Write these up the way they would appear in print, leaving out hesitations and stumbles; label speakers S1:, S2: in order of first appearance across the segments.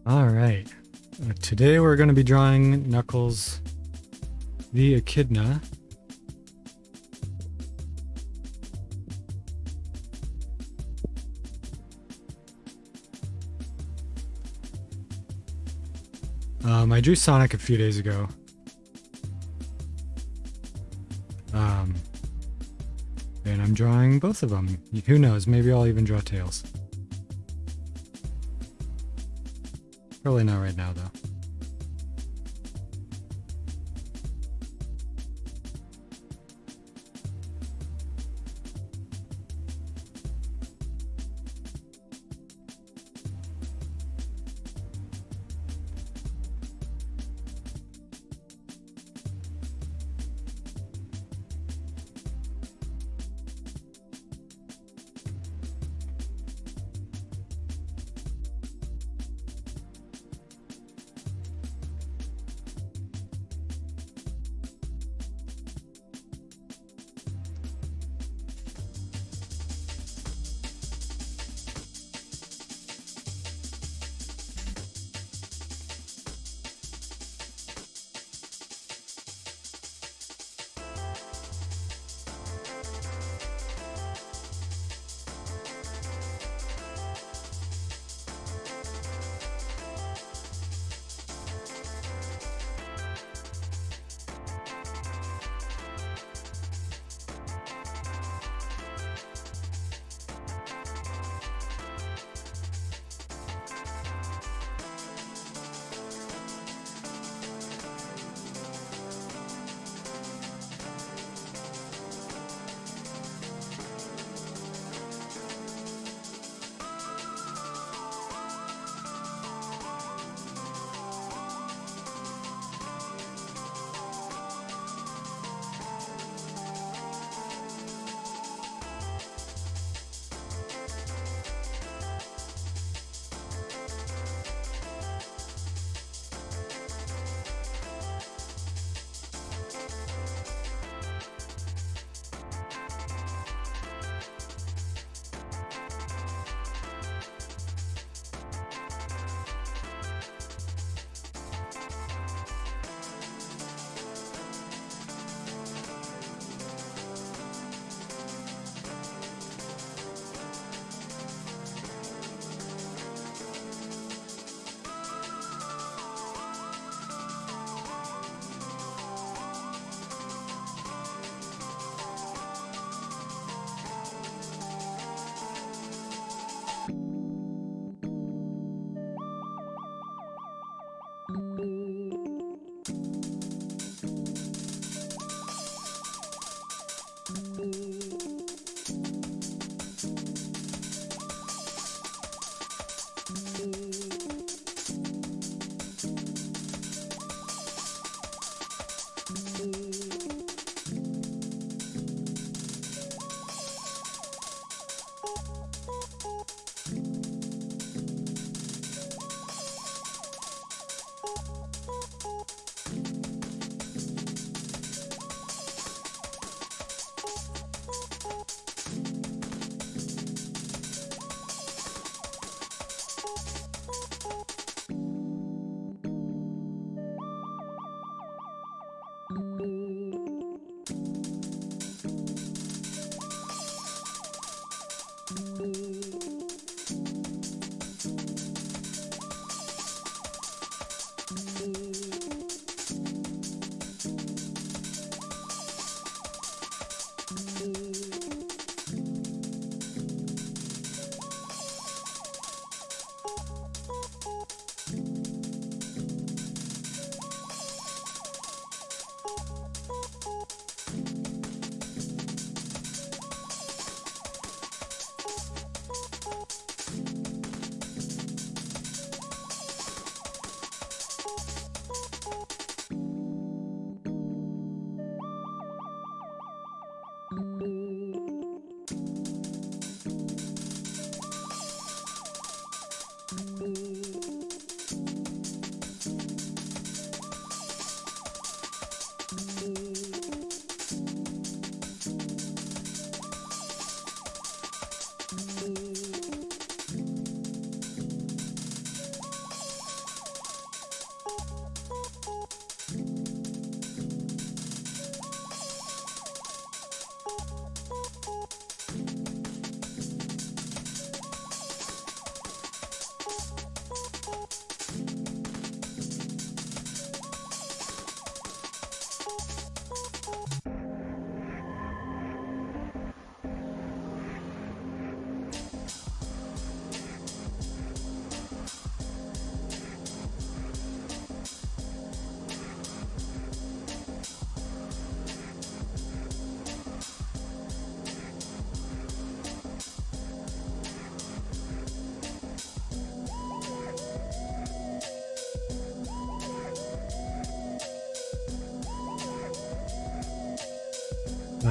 S1: All right. Today we're going to be drawing Knuckles the Echidna. I drew Sonic a few days ago. And I'm drawing both of them. Who knows? Maybe I'll even draw Tails. Probably not right now, though.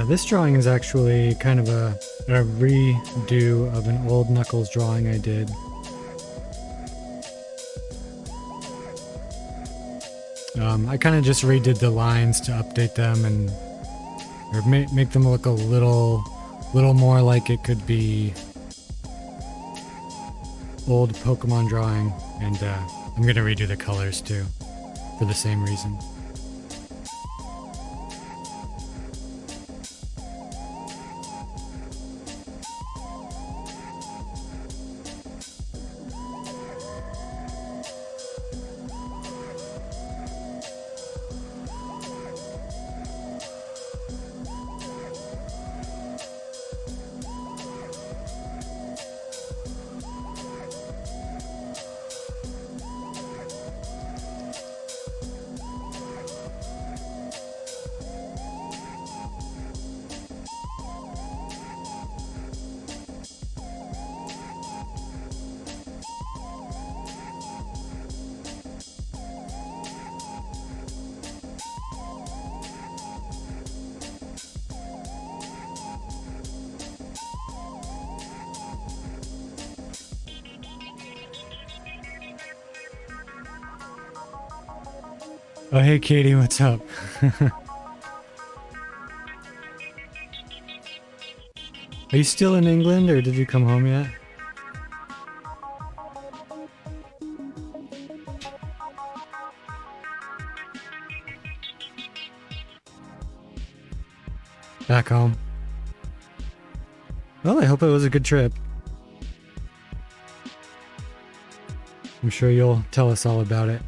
S1: This drawing is actually kind of a redo of an old Knuckles drawing I did. I kind of just redid the lines to update them and or make them look a little more like it could be old Pokemon drawing, and I'm gonna redo the colors too for the same reason. Oh, hey Katie, what's up? Are you still in England or did you come home yet? Back home. Well, I hope it was a good trip. I'm sure you'll tell us all about it.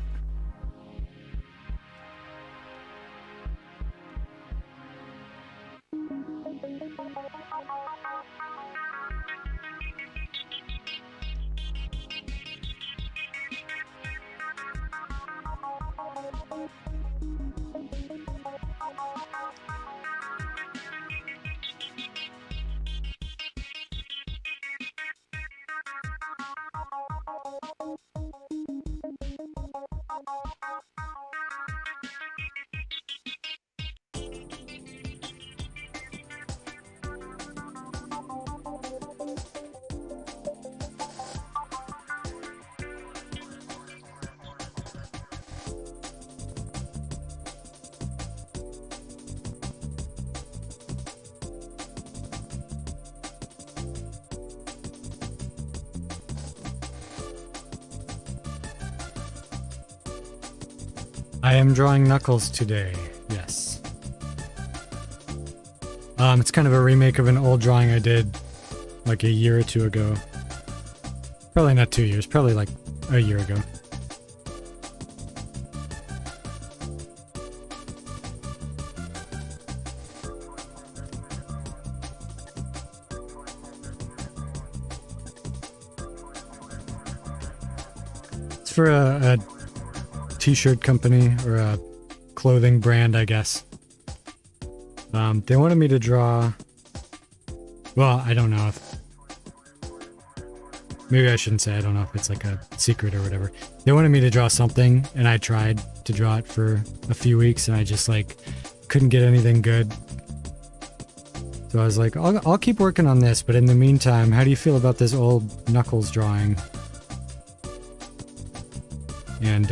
S1: I am drawing Knuckles today, yes. It's kind of a remake of an old drawing I did like a year or two ago. Probably not 2 years, probably like a year ago. It's for a t-shirt company or a clothing brand, I guess. They wanted me to draw, well, I don't know if, maybe I shouldn't say, I don't know if it's like a secret or whatever. They wanted me to draw something and I tried to draw it for a few weeks and I just like couldn't get anything good. So I was like, I'll keep working on this, but in the meantime, how do you feel about this old Knuckles drawing? And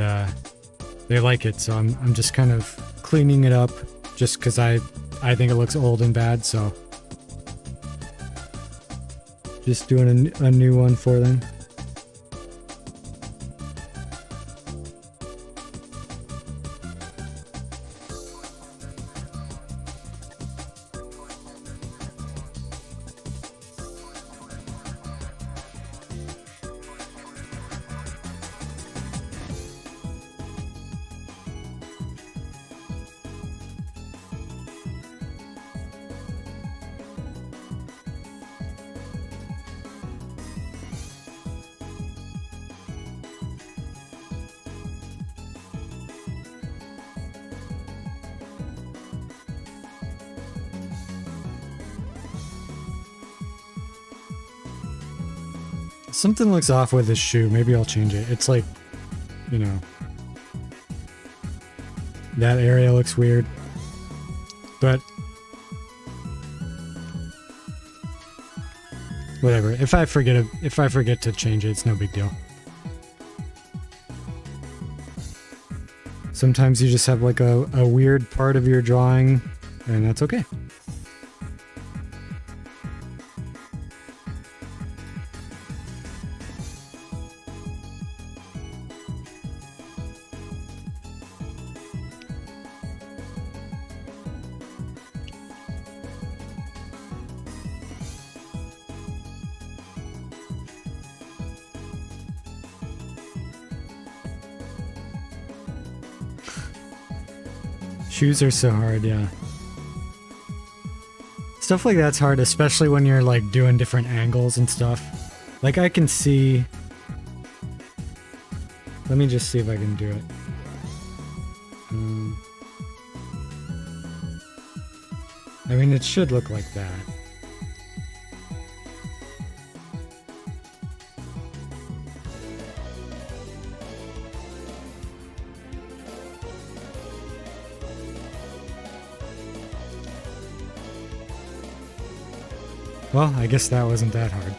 S1: they like it, so I'm just kind of cleaning it up just because I think it looks old and bad, so just doing a new one for them. Something looks off with this shoe. Maybe I'll change it. It's like, you know, that area looks weird. But Whatever. If I forget to change it, it's no big deal. Sometimes you just have like a weird part of your drawing, and that's okay. Shoes are so hard, yeah. Stuff like that's hard, especially when you're like doing different angles and stuff. Like I can see... Let me just see if I can do it. I mean, it should look like that. Well, I guess that wasn't that hard.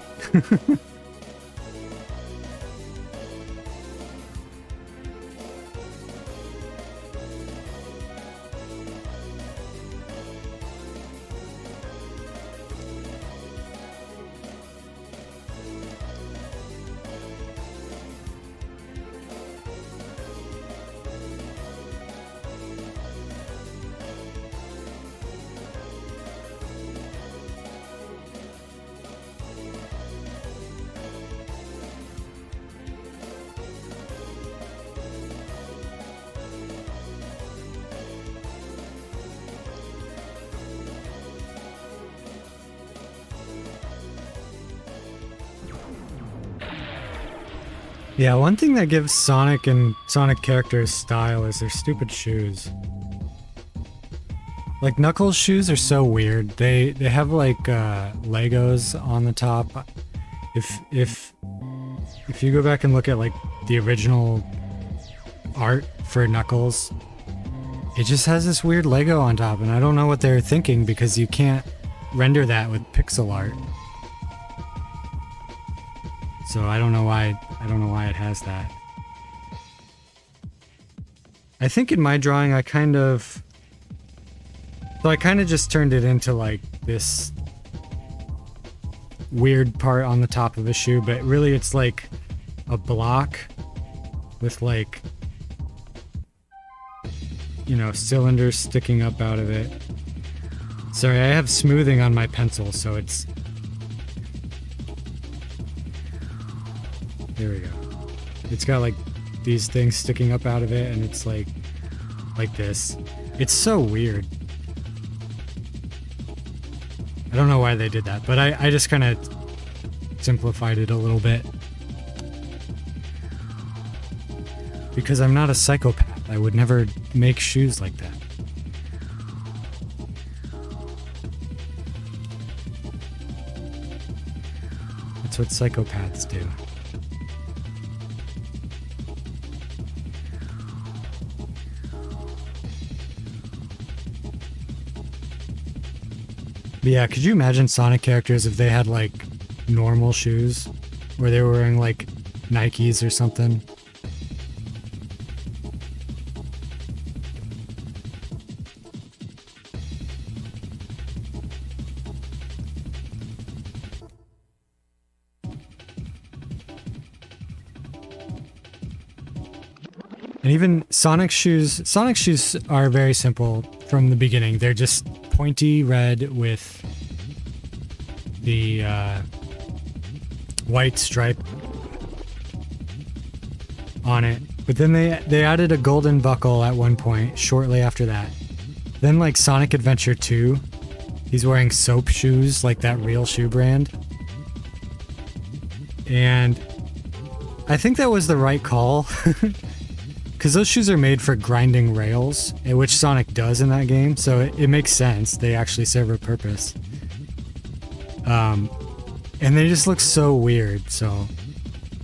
S1: Yeah, one thing that gives Sonic and Sonic characters style is their stupid shoes. Like Knuckles' shoes are so weird. They have like Legos on the top. If you go back and look at like the original art for Knuckles, it just has this weird Lego on top, and I don't know what they're thinking because you can't render that with pixel art. So I don't know why it has that. I think in my drawing I kind of just turned it into like this weird part on the top of a shoe, but really it's like a block with like, you know, cylinders sticking up out of it. Sorry, I have smoothing on my pencil, so it's... There we go. It's got like these things sticking up out of it, and it's like this. It's so weird. I don't know why they did that, but I just kind of simplified it a little bit. Because I'm not a psychopath. I would never make shoes like that. That's what psychopaths do. But yeah, could you imagine Sonic characters if they had like normal shoes? Where they were wearing like Nikes or something? And even Sonic's shoes are very simple from the beginning. They're just pointy red with the white stripe on it. But then they added a golden buckle at one point, shortly after that. Then like Sonic Adventure 2, he's wearing soap shoes, like that real shoe brand. And I think that was the right call. Because those shoes are made for grinding rails, which Sonic does in that game, so it makes sense. They actually serve a purpose. And they just look so weird, so...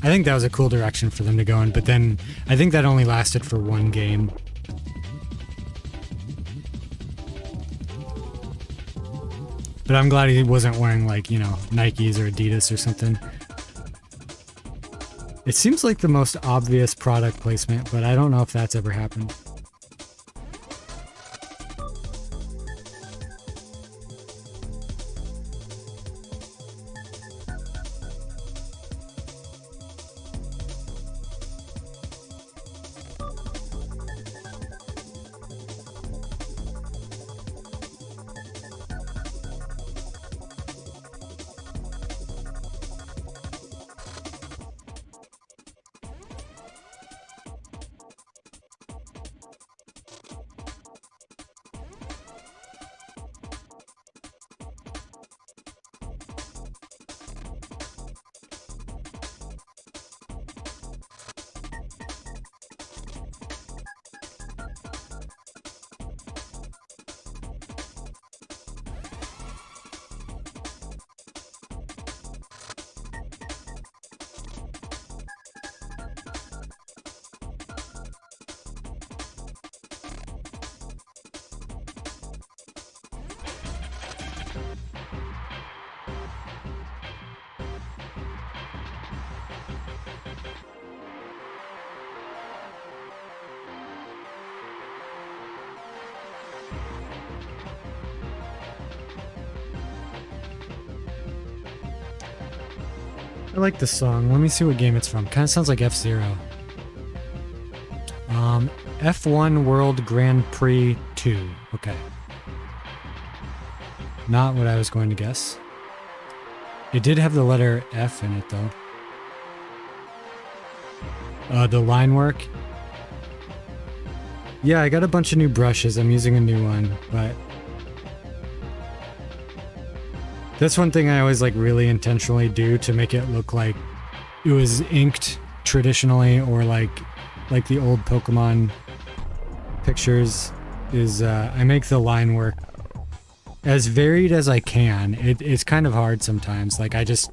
S1: I think that was a cool direction for them to go in, but then I think that only lasted for one game. But I'm glad he wasn't wearing like, you know, Nikes or Adidas or something. It seems like the most obvious product placement, but I don't know if that's ever happened. I like this song. Let me see what game it's from. Kind of sounds like F-Zero. F1 World Grand Prix 2. Okay. Not what I was going to guess. It did have the letter F in it, though. The line work. Yeah, I got a bunch of new brushes. I'm using a new one, but that's one thing I always like really intentionally do to make it look like it was inked traditionally, or like the old Pokemon pictures, is I make the line work as varied as I can. It's kind of hard sometimes. Like I just,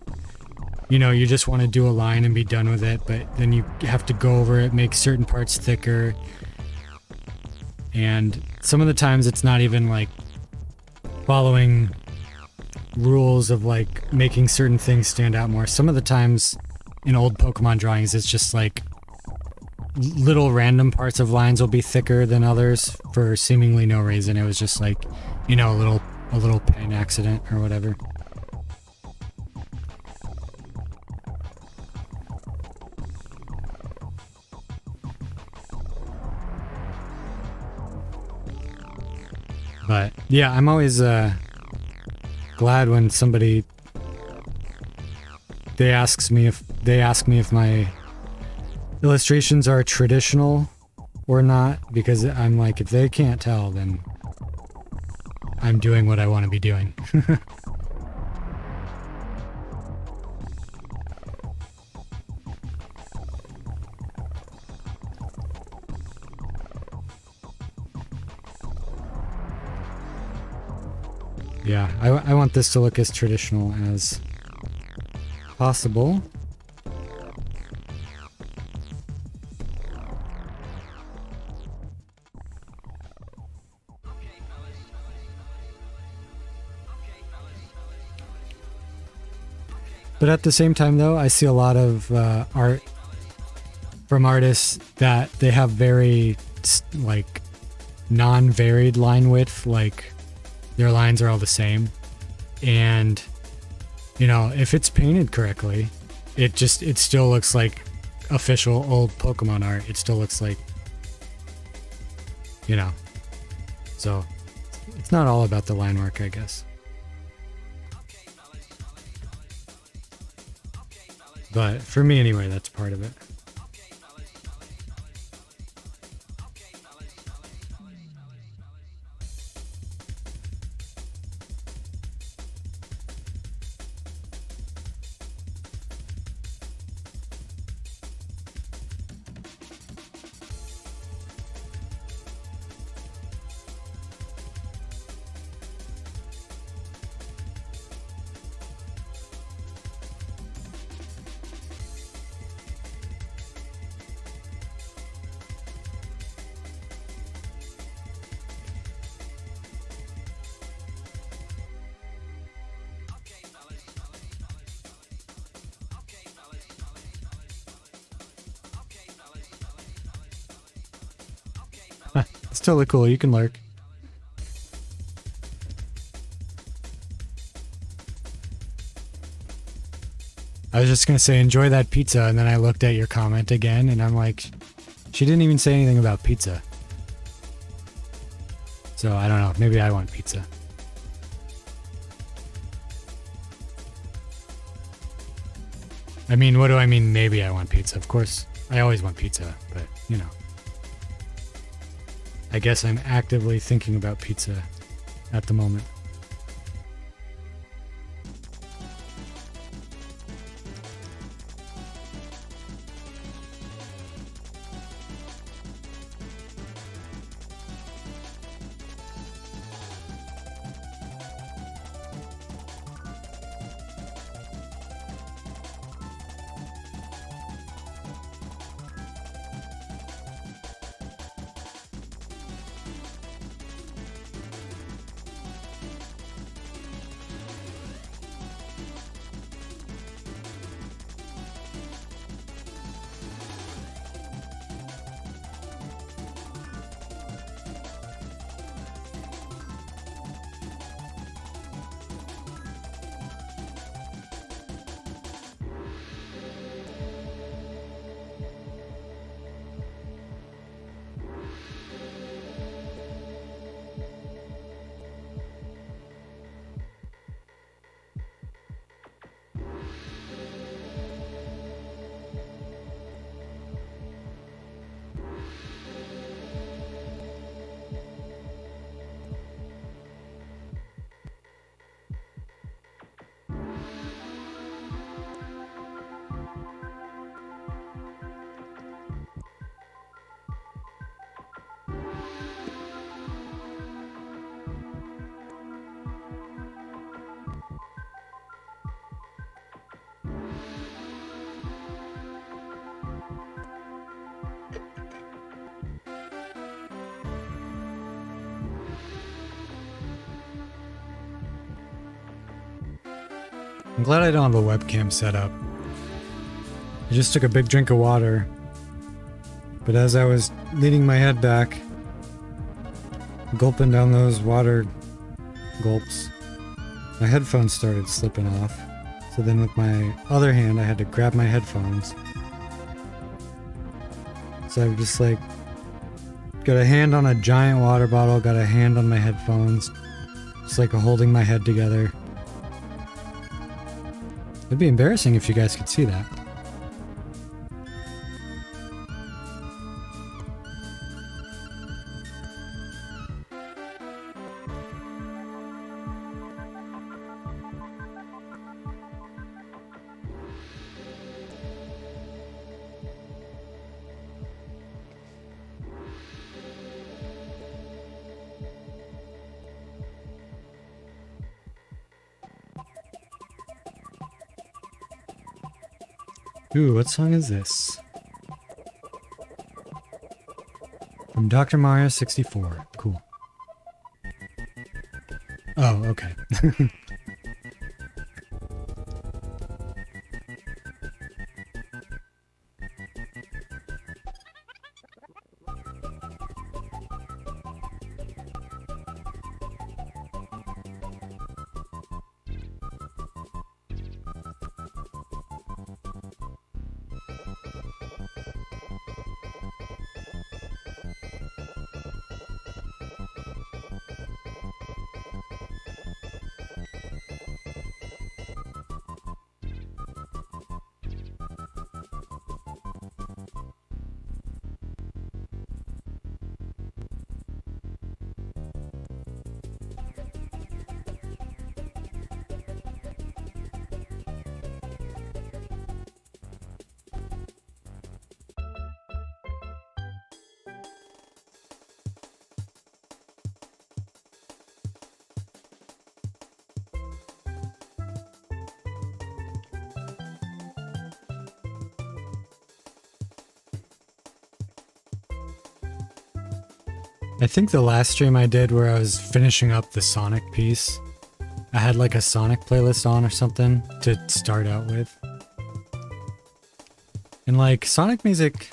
S1: you know, you just want to do a line and be done with it, but then you have to go over it, make certain parts thicker. And some of the times it's not even like following rules of like making certain things stand out more. Some of the times in old Pokemon drawings, it's just like little random parts of lines will be thicker than others for seemingly no reason. It was just like, you know, a little pen accident or whatever. But yeah, I'm always glad when somebody they ask me if my illustrations are traditional or not, because I'm like, if they can't tell, then I'm doing what I want to be doing. Yeah, I want this to look as traditional as possible. But at the same time, though, I see a lot of art from artists that they have very, like, non-varied line width, like their lines are all the same. And, you know, if it's painted correctly, it still looks like official old Pokemon art. It still looks like, you know, so it's not all about the line work, I guess. But for me anyway, that's part of it. It's totally cool. You can lurk. I was just gonna say enjoy that pizza, and then I looked at your comment again, and I'm like, she didn't even say anything about pizza. So I don't know. Maybe I want pizza. I mean, what do I mean? Maybe I want pizza. Of course, I always want pizza, but you know. I guess I'm actively thinking about pizza at the moment. I'm glad I don't have a webcam set up. I just took a big drink of water, but as I was leaning my head back, gulping down those water gulps, my headphones started slipping off. So then with my other hand, I had to grab my headphones. So I've just like got a hand on a giant water bottle, got a hand on my headphones, just like holding my head together. It'd be embarrassing if you guys could see that. Ooh, what song is this? From Dr. Mario 64. Cool. Oh, okay. I think the last stream I did where I was finishing up the Sonic piece, I had like a Sonic playlist on or something to start out with. And like Sonic music,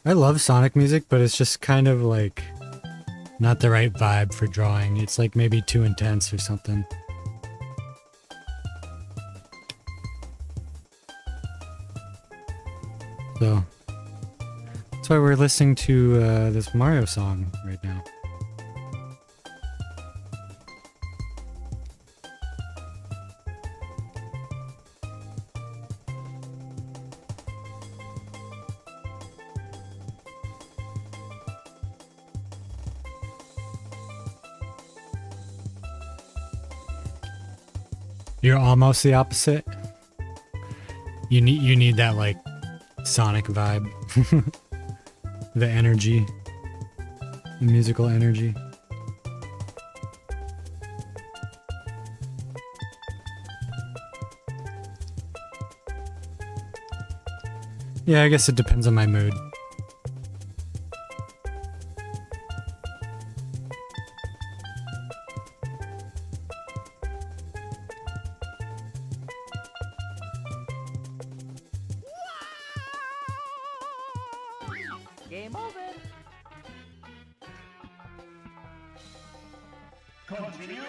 S1: I love Sonic music, but it's just kind of like, not the right vibe for drawing. It's like maybe too intense or something. So that's why we're listening to this Mario song right now. You're almost the opposite. You need that like Sonic vibe. The energy. The musical energy. Yeah, I guess it depends on my mood.
S2: Game over. Continue.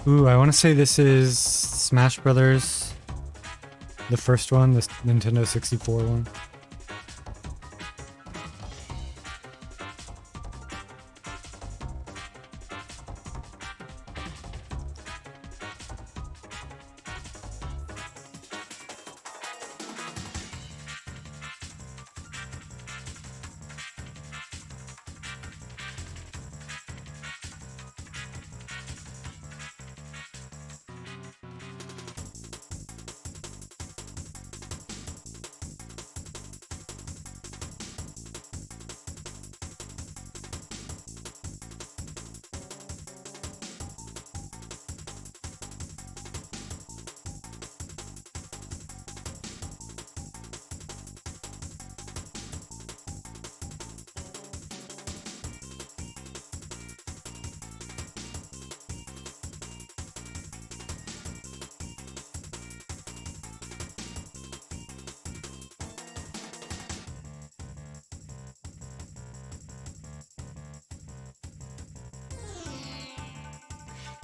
S1: Ooh, I want to say this is Smash Brothers, the first one, the Nintendo 64 one.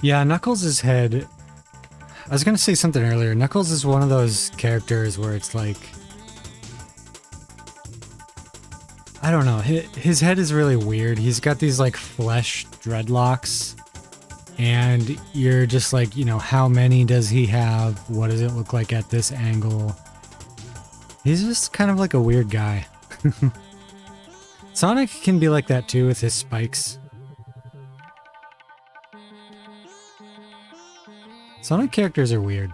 S1: Yeah, Knuckles' head... I was gonna say something earlier. Knuckles is one of those characters where it's like... I don't know. His head is really weird. He's got these like flesh dreadlocks. And you're just like, you know, how many does he have? What does it look like at this angle? He's just kind of like a weird guy. Sonic can be like that too with his spikes. Sonic characters are weird.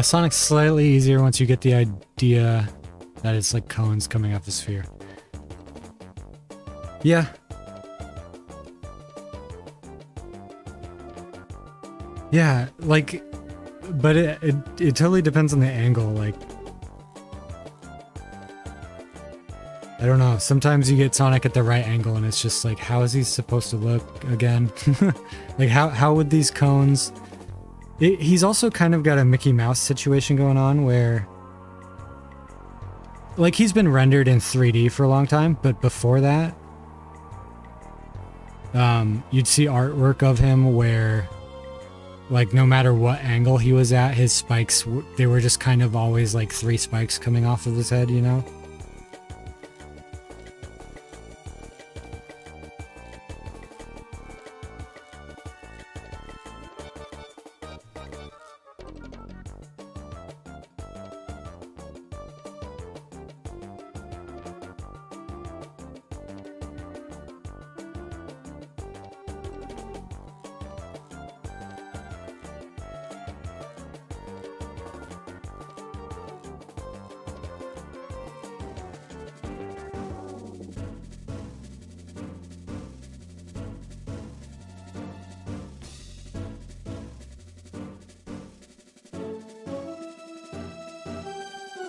S1: Sonic's slightly easier once you get the idea that it's like cones coming off the sphere. Yeah. Yeah, like, but it totally depends on the angle, like, I don't know, sometimes you get Sonic at the right angle and it's just like, how is he supposed to look again? Like, how would these cones... He's also kind of got a Mickey Mouse situation going on where... Like, he's been rendered in 3D for a long time, but before that... you'd see artwork of him where... Like, no matter what angle he was at, his spikes, they were just kind of always like 3 spikes coming off of his head, you know?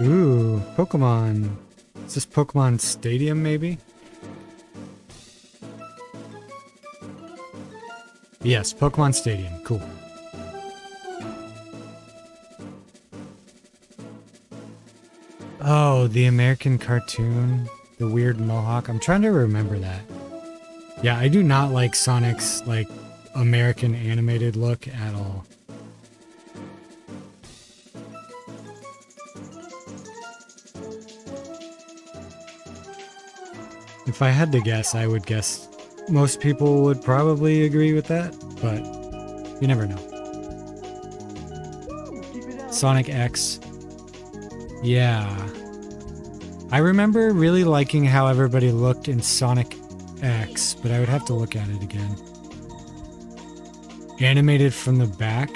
S1: Ooh, Pokemon. Is this Pokemon Stadium, maybe? Yes, Pokemon Stadium. Cool. Oh, the American cartoon. The weird mohawk. I'm trying to remember that. Yeah, I do not like Sonic's, like, American animated look at all. If I had to guess, I would guess most people would probably agree with that, but you never know. Sonic X. Yeah. I remember really liking how everybody looked in Sonic X, but I would have to look at it again. Animated from the back?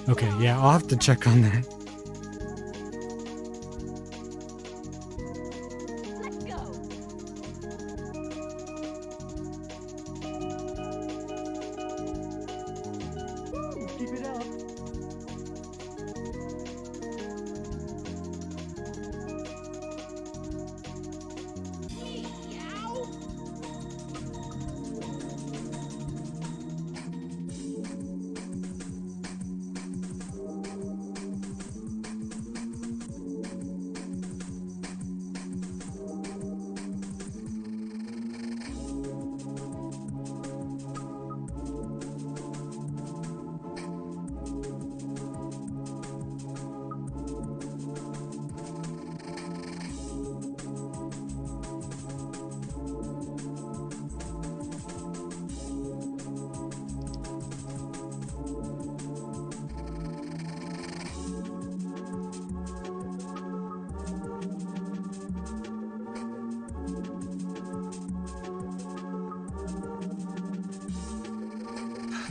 S1: Okay, yeah, I'll have to check on that.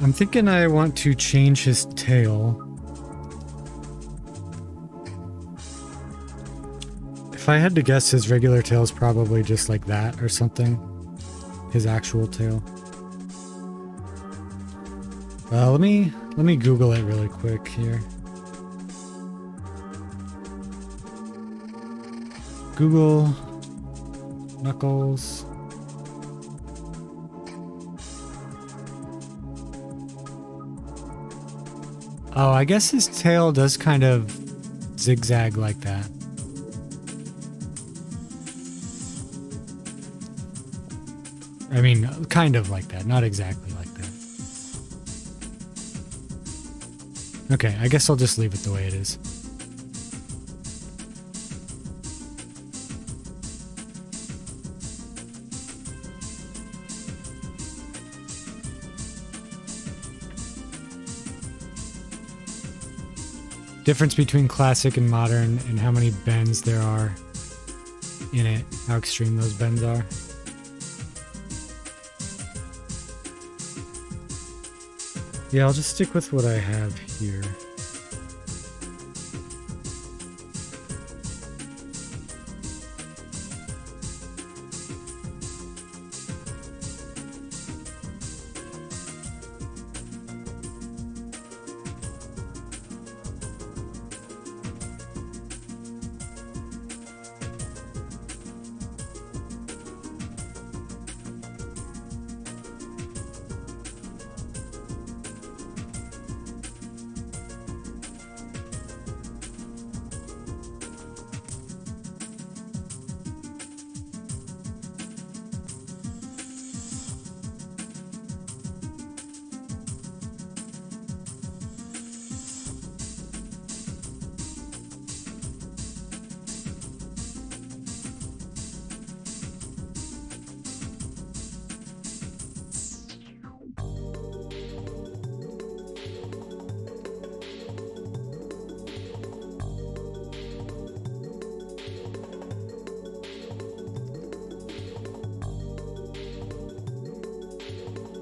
S1: I'm thinking I want to change his tail. If I had to guess, his regular tail is probably just like that or something. His actual tail. Let me Google it really quick here. Google Knuckles. Oh, I guess his tail does kind of zigzag like that. I mean, kind of like that, not exactly like that. Okay, I guess I'll just leave it the way it is. Difference between classic and modern and how many bends there are in it, how extreme those bends are. Yeah, I'll just stick with what I have here.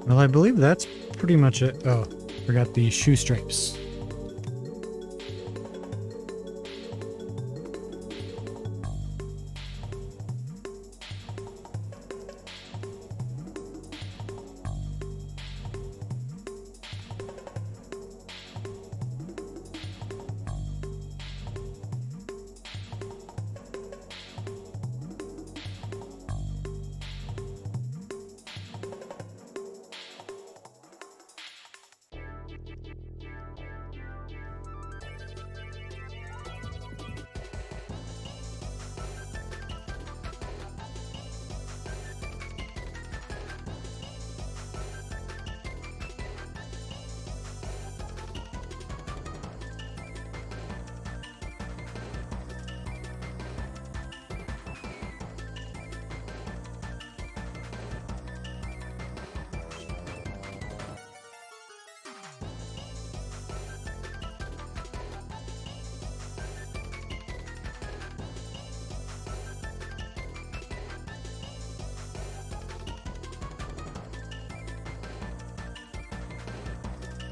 S1: Well, I believe that's pretty much it. Oh, forgot the shoe stripes.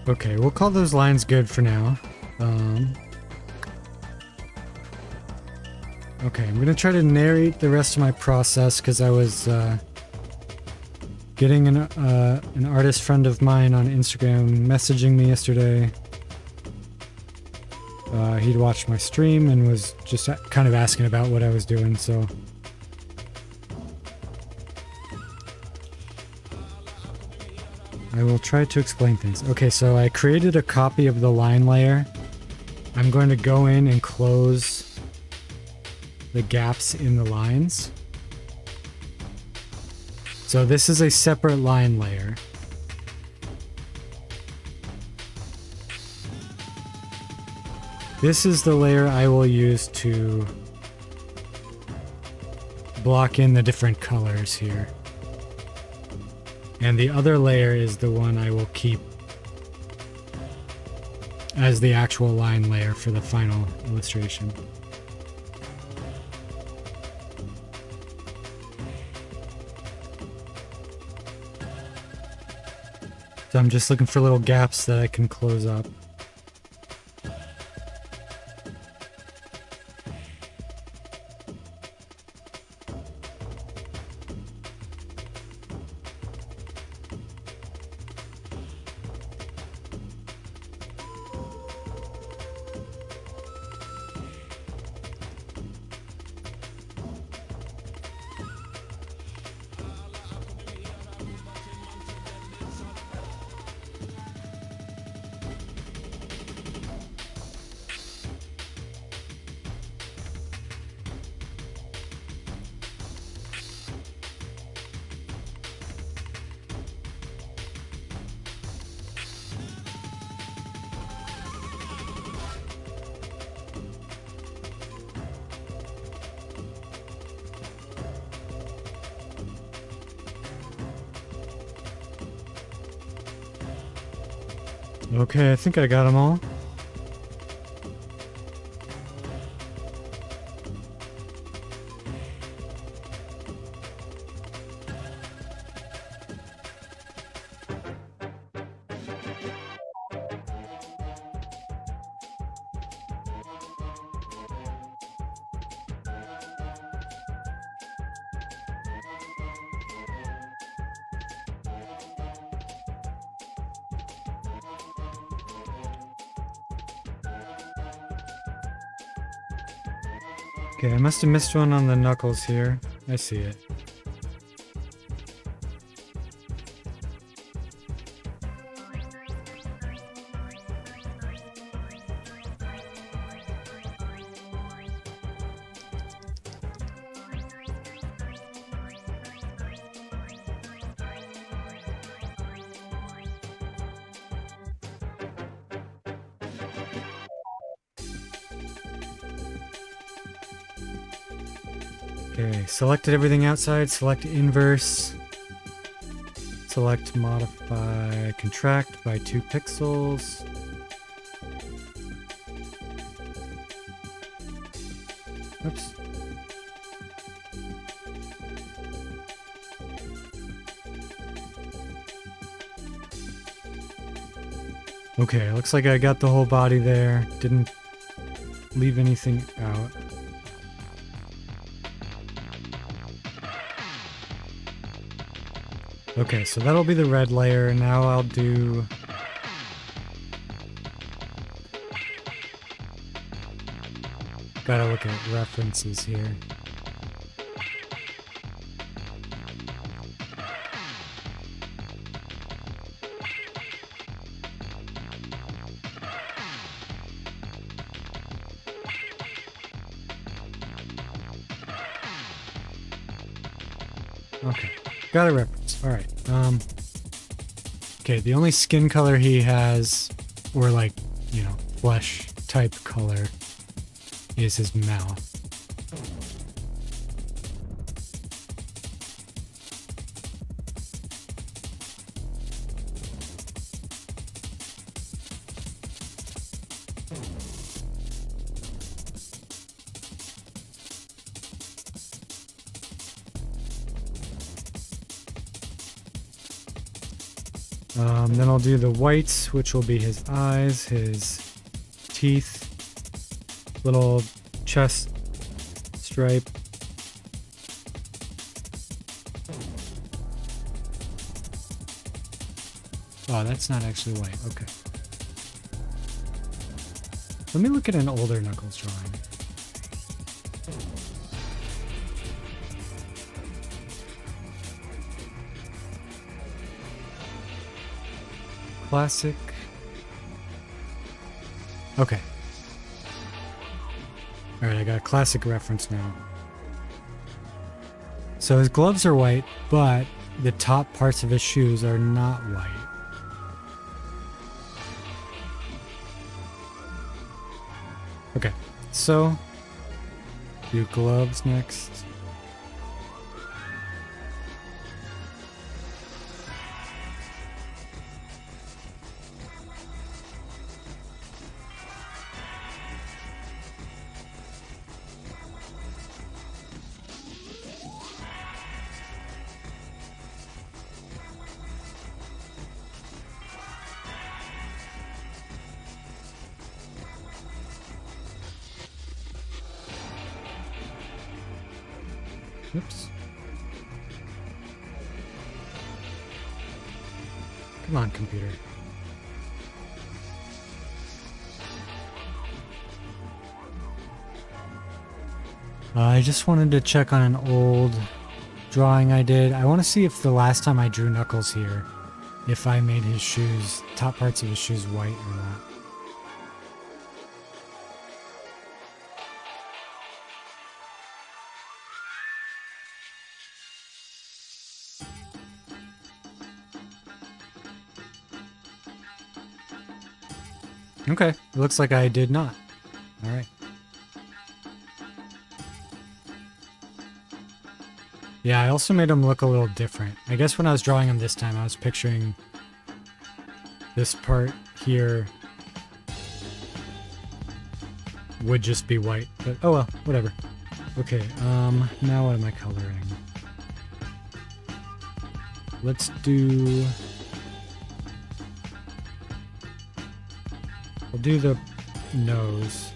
S1: Okay, we'll call those lines good for now. Okay, I'm gonna try to narrate the rest of my process because I was getting an artist friend of mine on Instagram messaging me yesterday. He'd watched my stream and was just kind of asking about what I was doing, so... I will try to explain things. Okay, so I created a copy of the line layer. I'm going to go in and close the gaps in the lines. So this is a separate line layer. This is the layer I will use to block in the different colors here. And the other layer is the one I will keep as the actual line layer for the final illustration. So I'm just looking for little gaps that I can close up. Okay, I think I got them all. Okay, I must have missed one on the knuckles here. I see it. Okay, selected everything outside, select inverse, select modify contract by 2 pixels. Oops. Okay, looks like I got the whole body there, didn't leave anything out. Okay, so that'll be the red layer, and now I'll do... Gotta look at references here. Okay, got a reference. Alright, okay, the only skin color he has, or like, you know, flesh type color, is his mouth. Then I'll do the whites, which will be his eyes, his teeth, little chest stripe. Oh, that's not actually white. Okay. Let me look at an older Knuckles drawing. Classic. Okay. Alright, I got a classic reference now. So his gloves are white, but the top parts of his shoes are not white. Okay, so do gloves next. Oops. Come on, computer. I just wanted to check on an old drawing I did. I want to see if the last time I drew Knuckles here, if I made his shoes, top parts of his shoes white or not. Okay, it looks like I did not. Alright. Yeah, I also made him look a little different. I guess when I was drawing him this time, I was picturing this part here would just be white. But oh well, whatever. Okay, now what am I coloring? Let's do... I'll do the nose.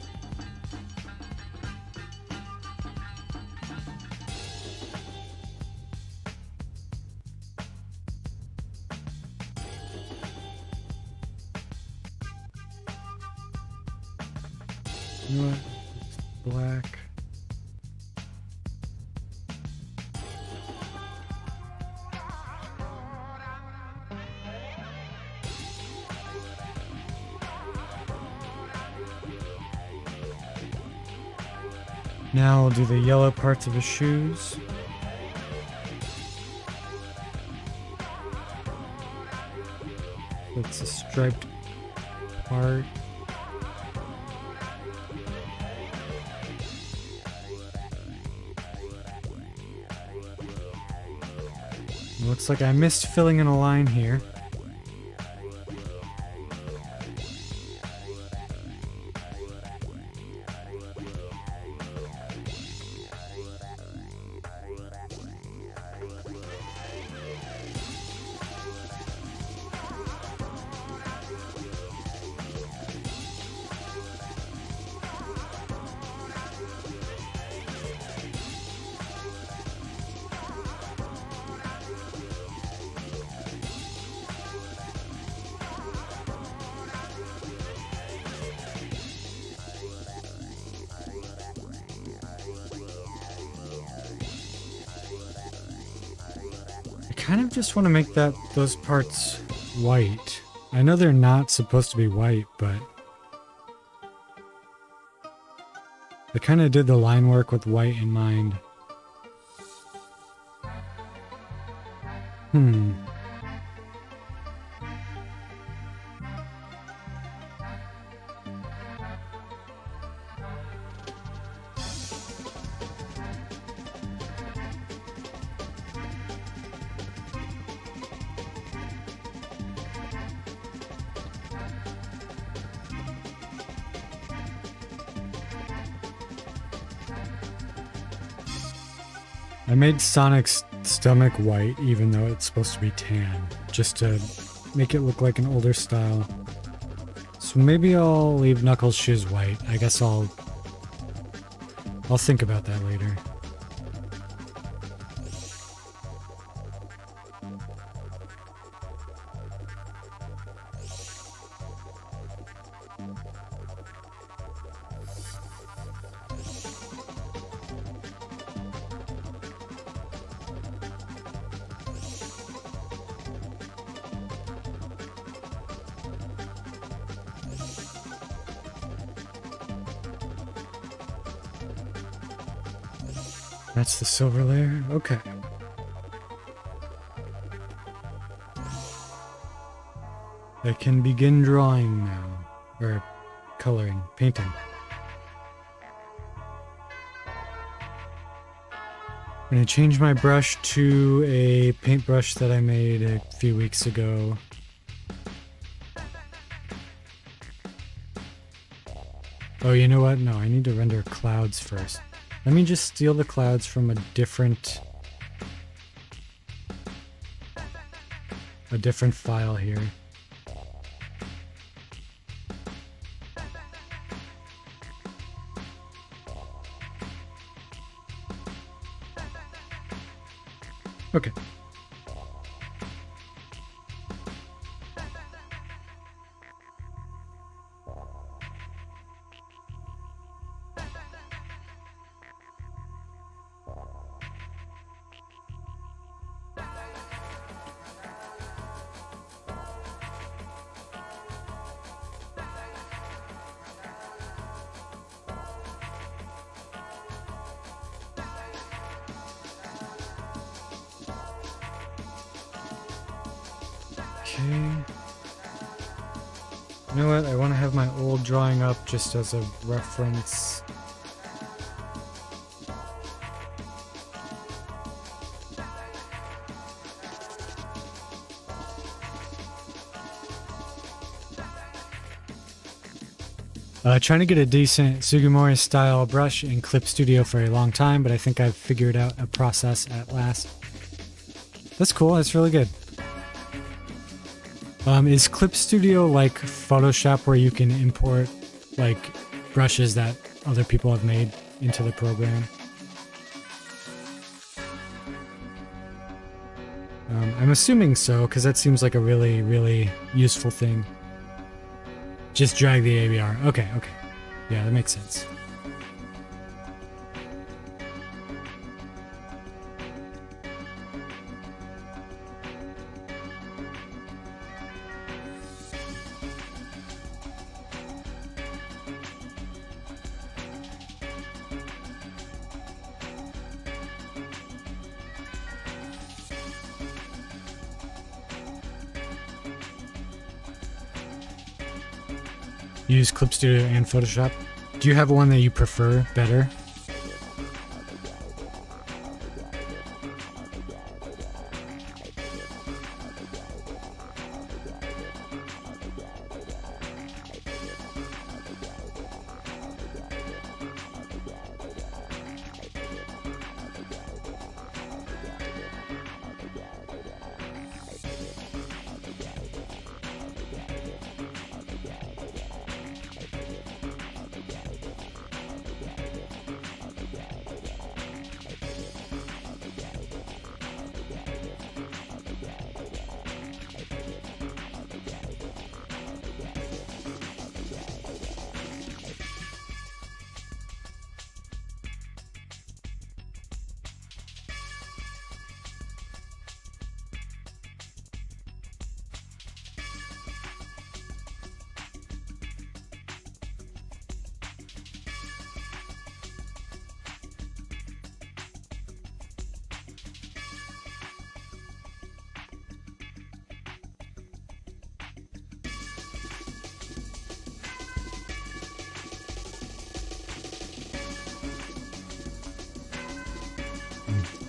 S1: You know what? It's black. Now I'll do the yellow parts of his shoes. It's a striped part. Looks like I missed filling in a line here. I kind of just want to make those parts white. I know they're not supposed to be white, but I kind of did the line work with white in mind. I made Sonic's stomach white, even though it's supposed to be tan, just to make it look like an older style. So maybe I'll leave Knuckles' shoes white. I guess I'll think about that later. That's the silver layer? Okay. I can begin drawing now. Or coloring, painting. I'm going to change my brush to a paintbrush that I made a few weeks ago. Oh, you know what? No, I need to render clouds first. Let me just steal the clouds from a different file here. Okay. Okay. You know what? I want to have my old drawing up just as a reference. Trying to get a decent Sugimori style brush in Clip Studio for a long time, but I think I've figured out a process at last. That's cool. That's really good. Is Clip Studio like Photoshop where you can import like brushes that other people have made into the program? I'm assuming so, because that seems like a really, really useful thing. Just drag the ABR. Okay, okay. Yeah, that makes sense. Use Clip Studio and Photoshop. Do you have one that you prefer better?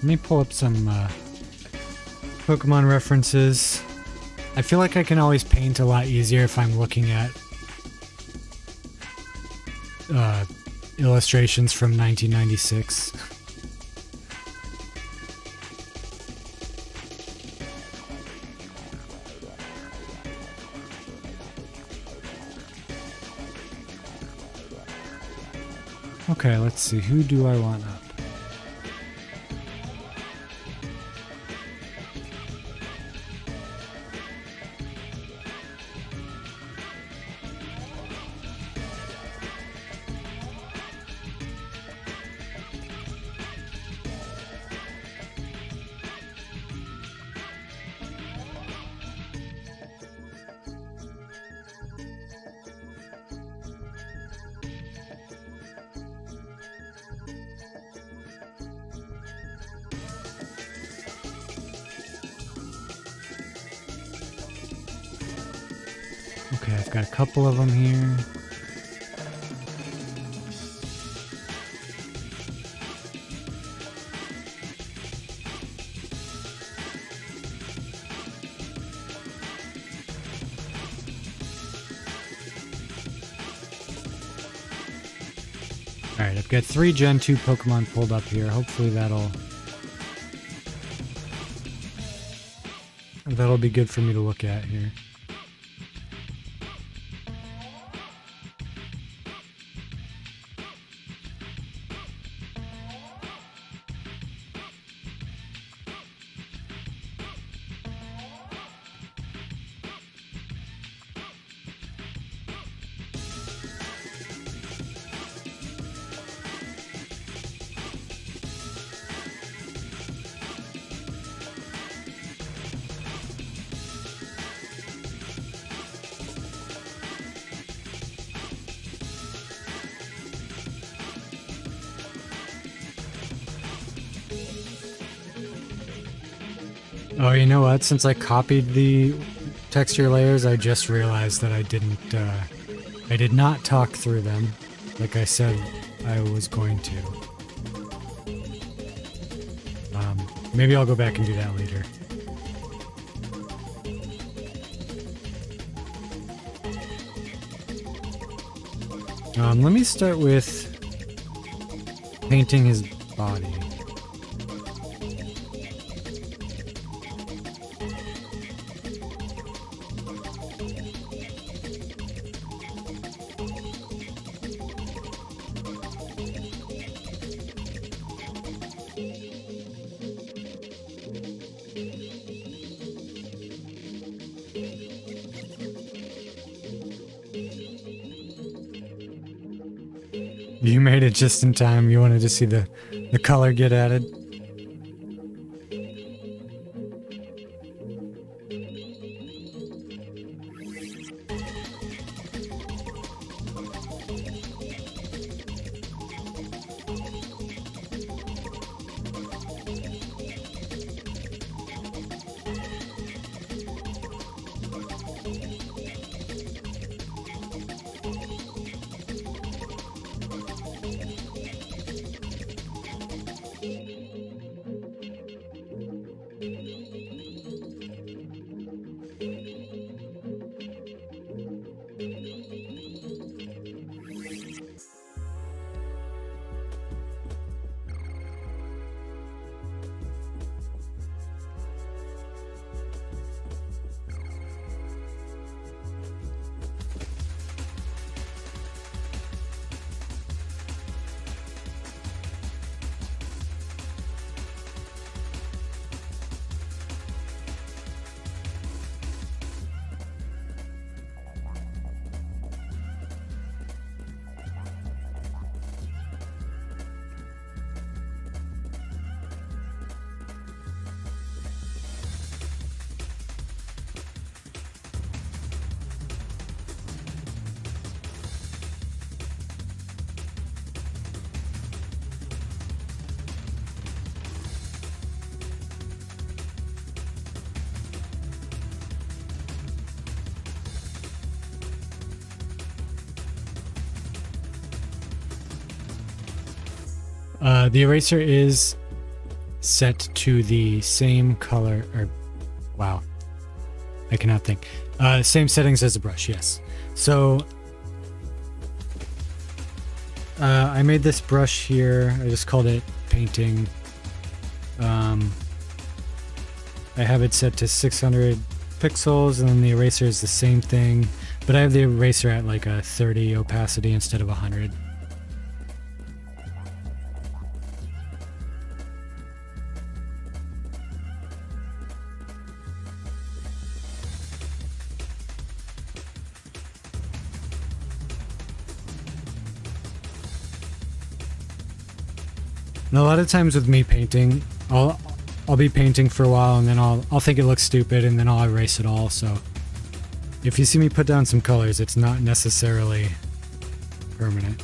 S1: Let me pull up some Pokemon references. I feel like I can always paint a lot easier if I'm looking at illustrations from 1996. Okay, let's see. Who do I want up? Okay, I've got a couple of them here. Alright, I've got 3 Gen 2 Pokemon pulled up here. Hopefully that'll be good for me to look at here. Oh, you know what? Since I copied the texture layers, I just realized that I did not talk through them like I said I was going to. Maybe I'll go back and do that later. Let me start with painting his body. You made it just in time. You wanted to see the color get added. The eraser is set to the same color, or wow, I cannot think. Same settings as the brush, yes. So I made this brush here. I just called it painting. I have it set to 600 pixels, and then the eraser is the same thing, but I have the eraser at like a 30 opacity instead of 100. And a lot of times with me painting, I'll be painting for a while and then I'll think it looks stupid and then I'll erase it all. So if you see me put down some colors, it's not necessarily permanent.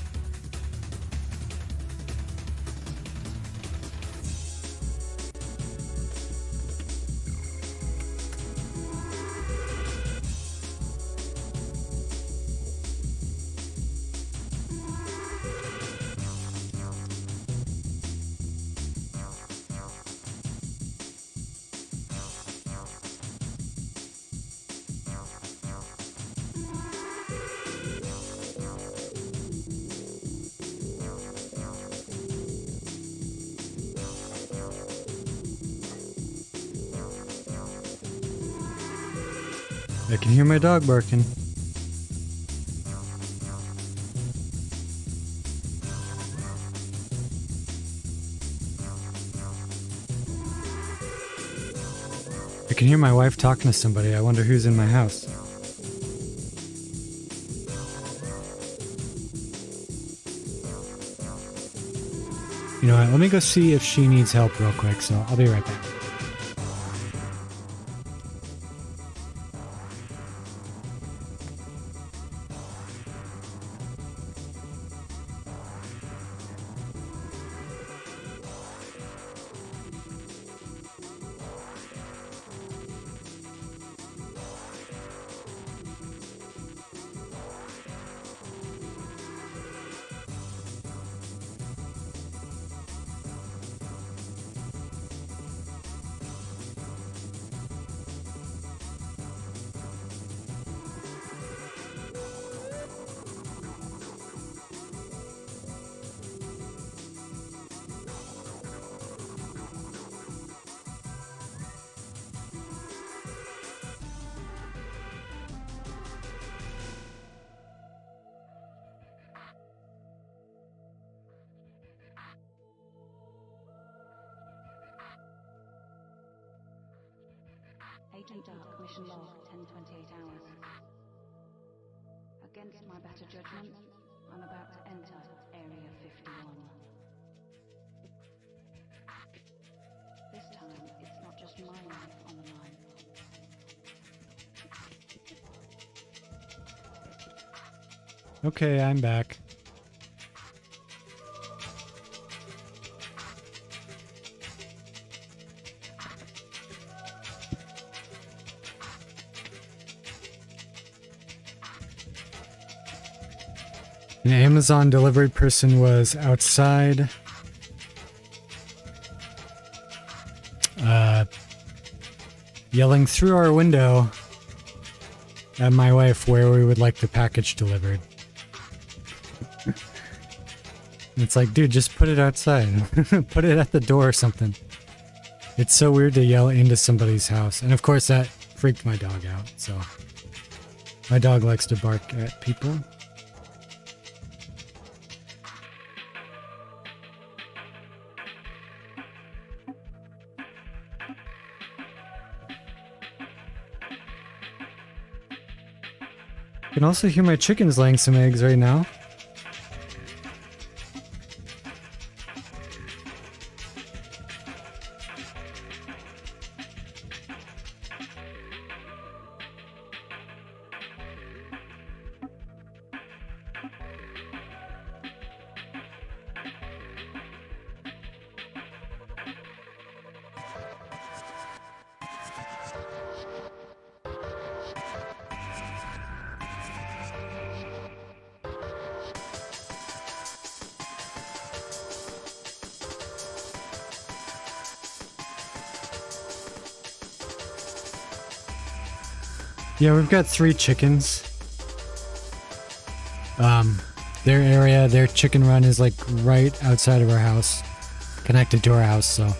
S1: I can hear my dog barking. I can hear my wife talking to somebody. I wonder who's in my house. You know what? Let me go see if she needs help real quick, so I'll be right back.
S2: Agent Dark, mission log, 10:28 hours. Against my better judgment, I'm about to enter Area 51. This time, it's not just my life on the line.
S1: Okay, I'm back. An Amazon delivery person was outside yelling through our window at my wife where we would like the package delivered. It's like, dude, just put it outside. Put it at the door or something. It's so weird to yell into somebody's house. And of course that freaked my dog out, so my dog likes to bark at people. I can also hear my chickens laying some eggs right now. Yeah, we've got 3 chickens. Their area, their chicken run is like right outside of our house, connected to our house, so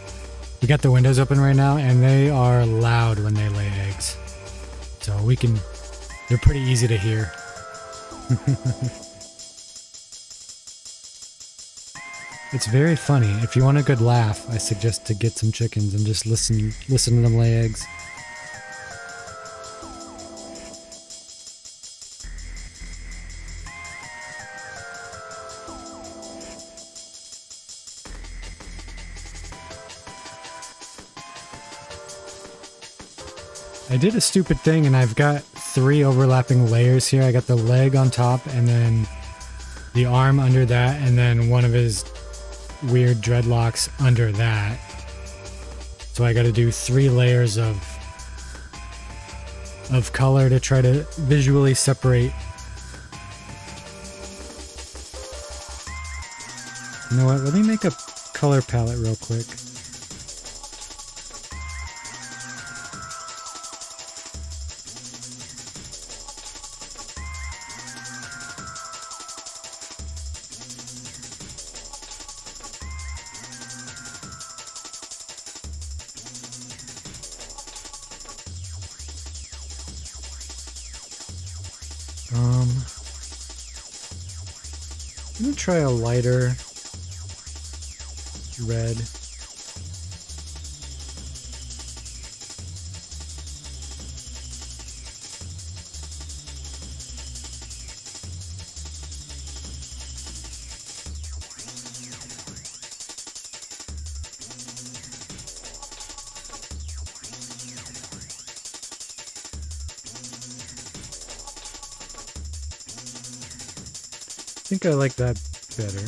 S1: we got the windows open right now and they are loud when they lay eggs. So they're pretty easy to hear. It's very funny. If you want a good laugh, I suggest to get some chickens and just listen to them lay eggs. I did a stupid thing and I've got 3 overlapping layers here. I got the leg on top and then the arm under that and then one of his weird dreadlocks under that. So I got to do 3 layers of color to try to visually separate. You know what? Let me make a color palette real quick. I'm gonna try a lighter red. I think I like that better.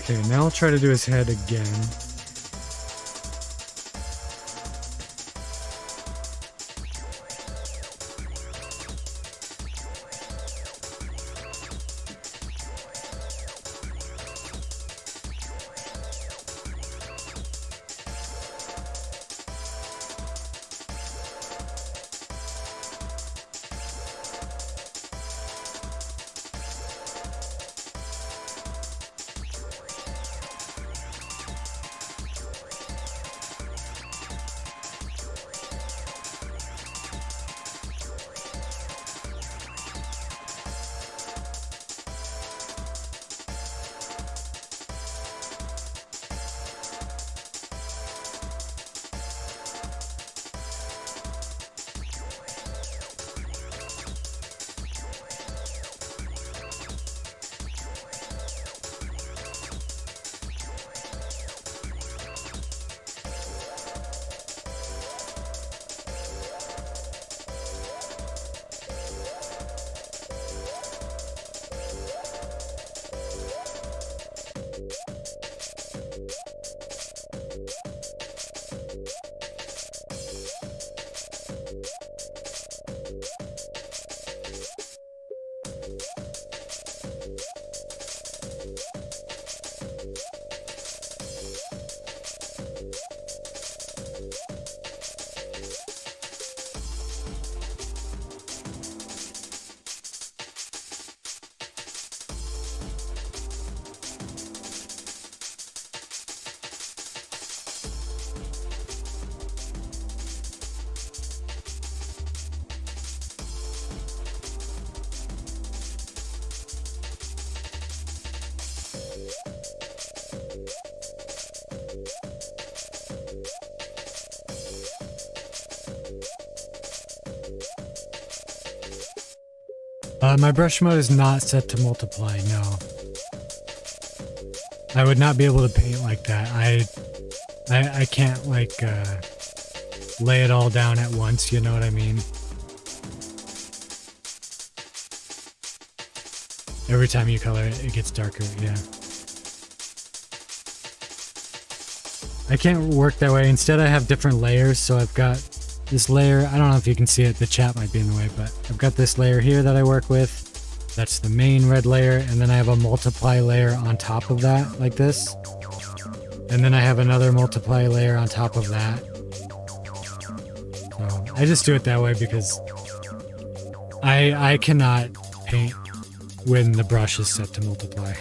S1: Okay, now I'll try to do his head again. My brush mode is not set to multiply, no. I would not be able to paint like that. I can't like lay it all down at once, you know what I mean? Every time you color it, it gets darker, yeah. I can't work that way. Instead, I have different layers, so I've got this layer. I don't know if you can see it, the chat might be in the way, but I've got this layer here that I work with. That's the main red layer, and then I have a multiply layer on top of that, like this. And then I have another multiply layer on top of that. So I just do it that way because I cannot paint when the brush is set to multiply.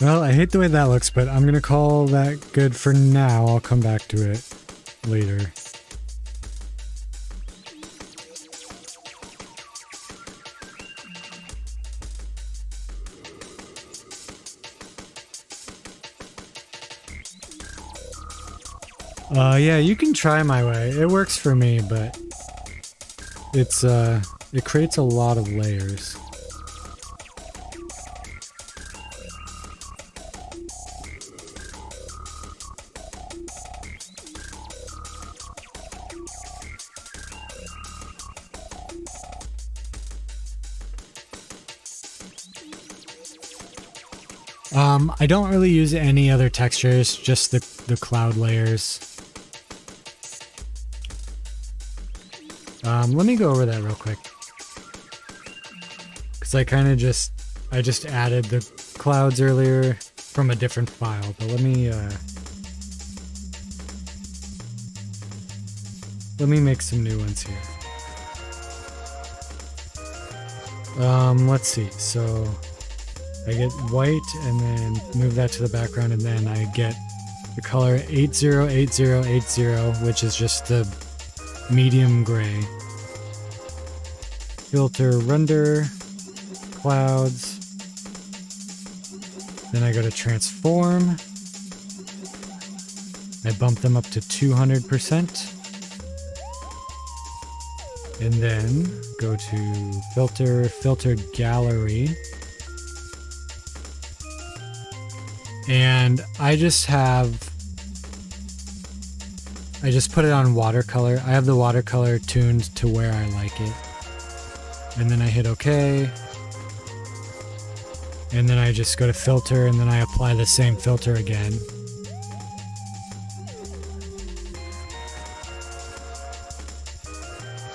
S1: Well, I hate the way that looks, but I'm gonna call that good for now. I'll come back to it later. Yeah, you can try my way. It works for me, but it creates a lot of layers. I don't really use any other textures, just the cloud layers. Let me go over that real quick. Because I just added the clouds earlier from a different file, but let me make some new ones here. Let's see, so I get white and then move that to the background, and then I get the color 808080, which is just the medium gray. Filter, render, clouds. Then I go to transform. I bump them up to 200%. And then go to filter, filter gallery. And I just put it on watercolor. I have the watercolor tuned to where I like it. And then I hit OK. And then I just go to filter, and then I apply the same filter again.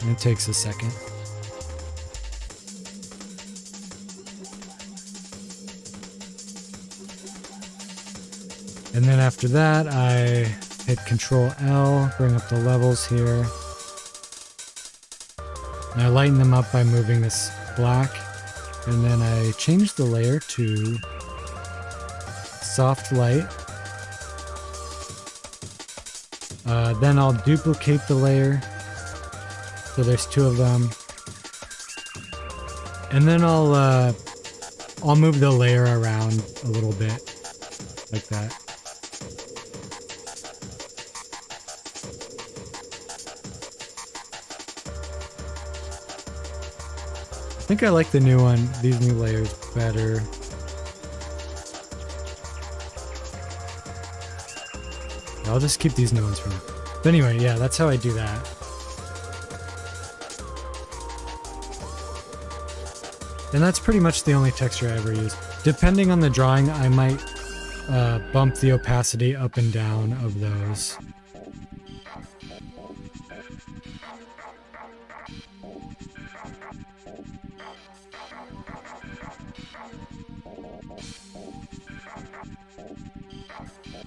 S1: And it takes a second. And then after that, I hit Control L, bring up the levels here. And I lighten them up by moving this black. And then I change the layer to soft light. Then I'll duplicate the layer. So there's two of them. And then I'll move the layer around a little bit, like that. I think I like the new one, these new layers better. I'll just keep these new ones for now. But anyway, yeah, that's how I do that. And that's pretty much the only texture I ever use. Depending on the drawing, I might bump the opacity up and down of those.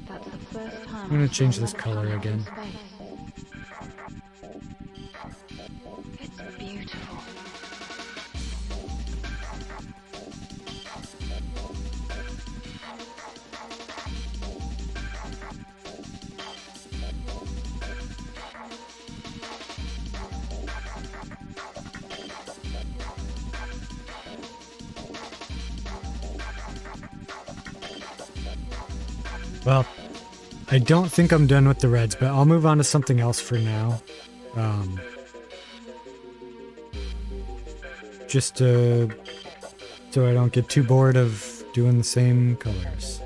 S2: That's the first time
S1: I'm gonna change this color again.
S2: It's beautiful.
S1: Well, I don't think I'm done with the reds, but I'll move on to something else for now. Just so I don't get too bored of doing the same colors.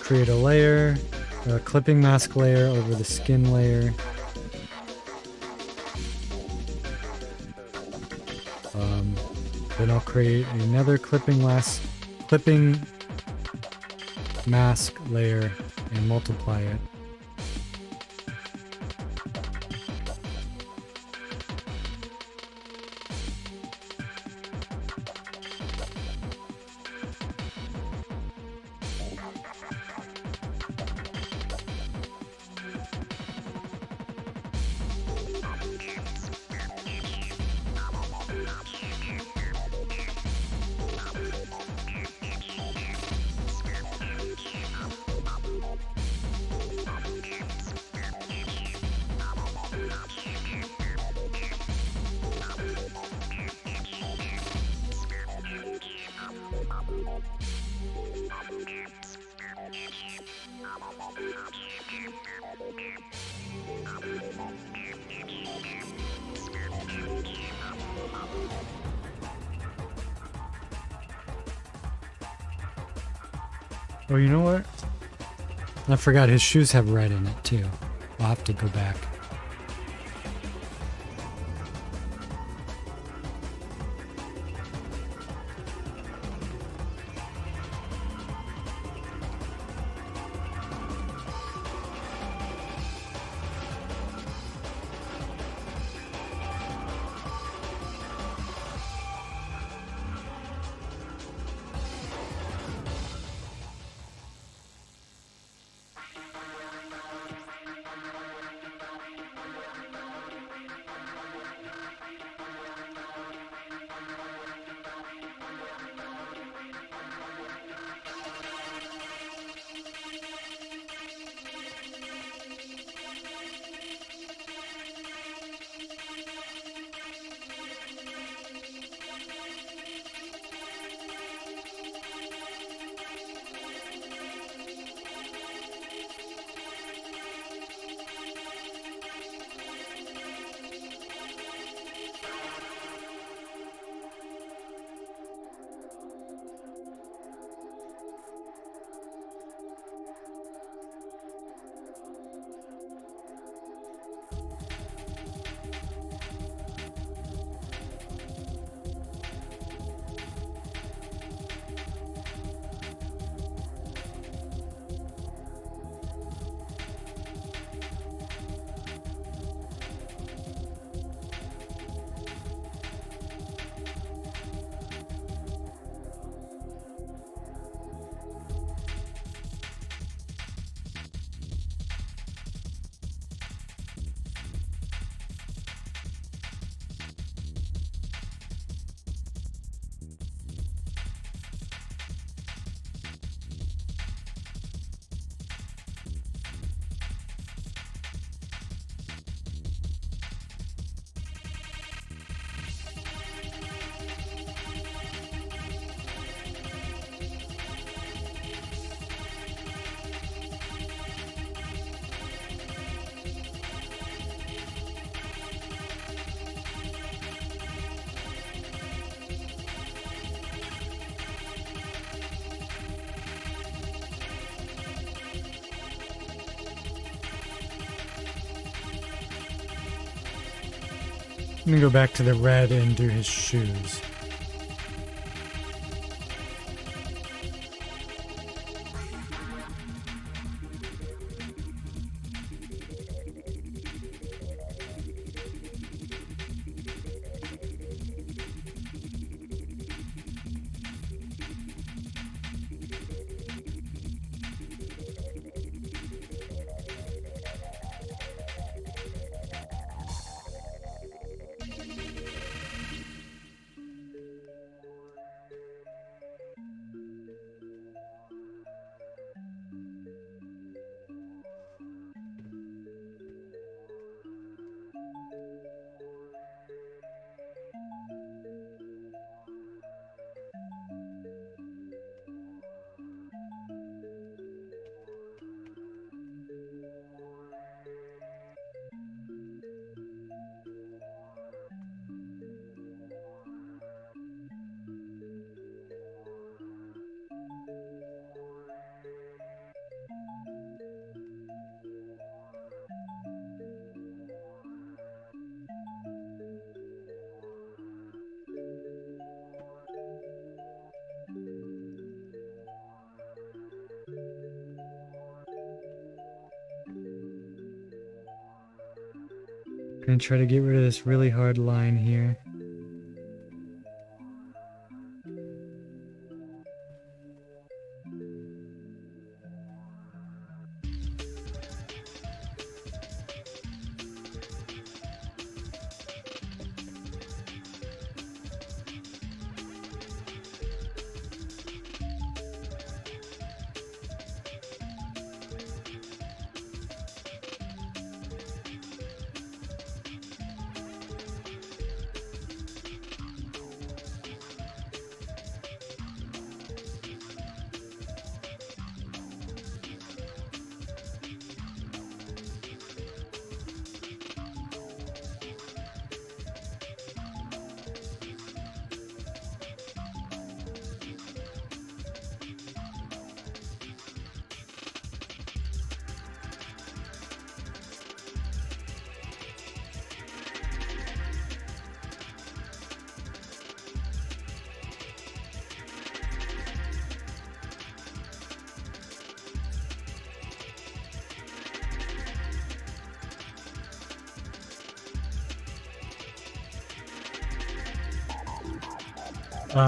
S1: Create a layer, a clipping mask layer over the skin layer. Then I'll create another clipping mask layer and multiply it. Oh, you know what? I forgot his shoes have red in it too. I'll have to go back. I'm gonna go back to the red and do his shoes. Gonna try to get rid of this really hard line here.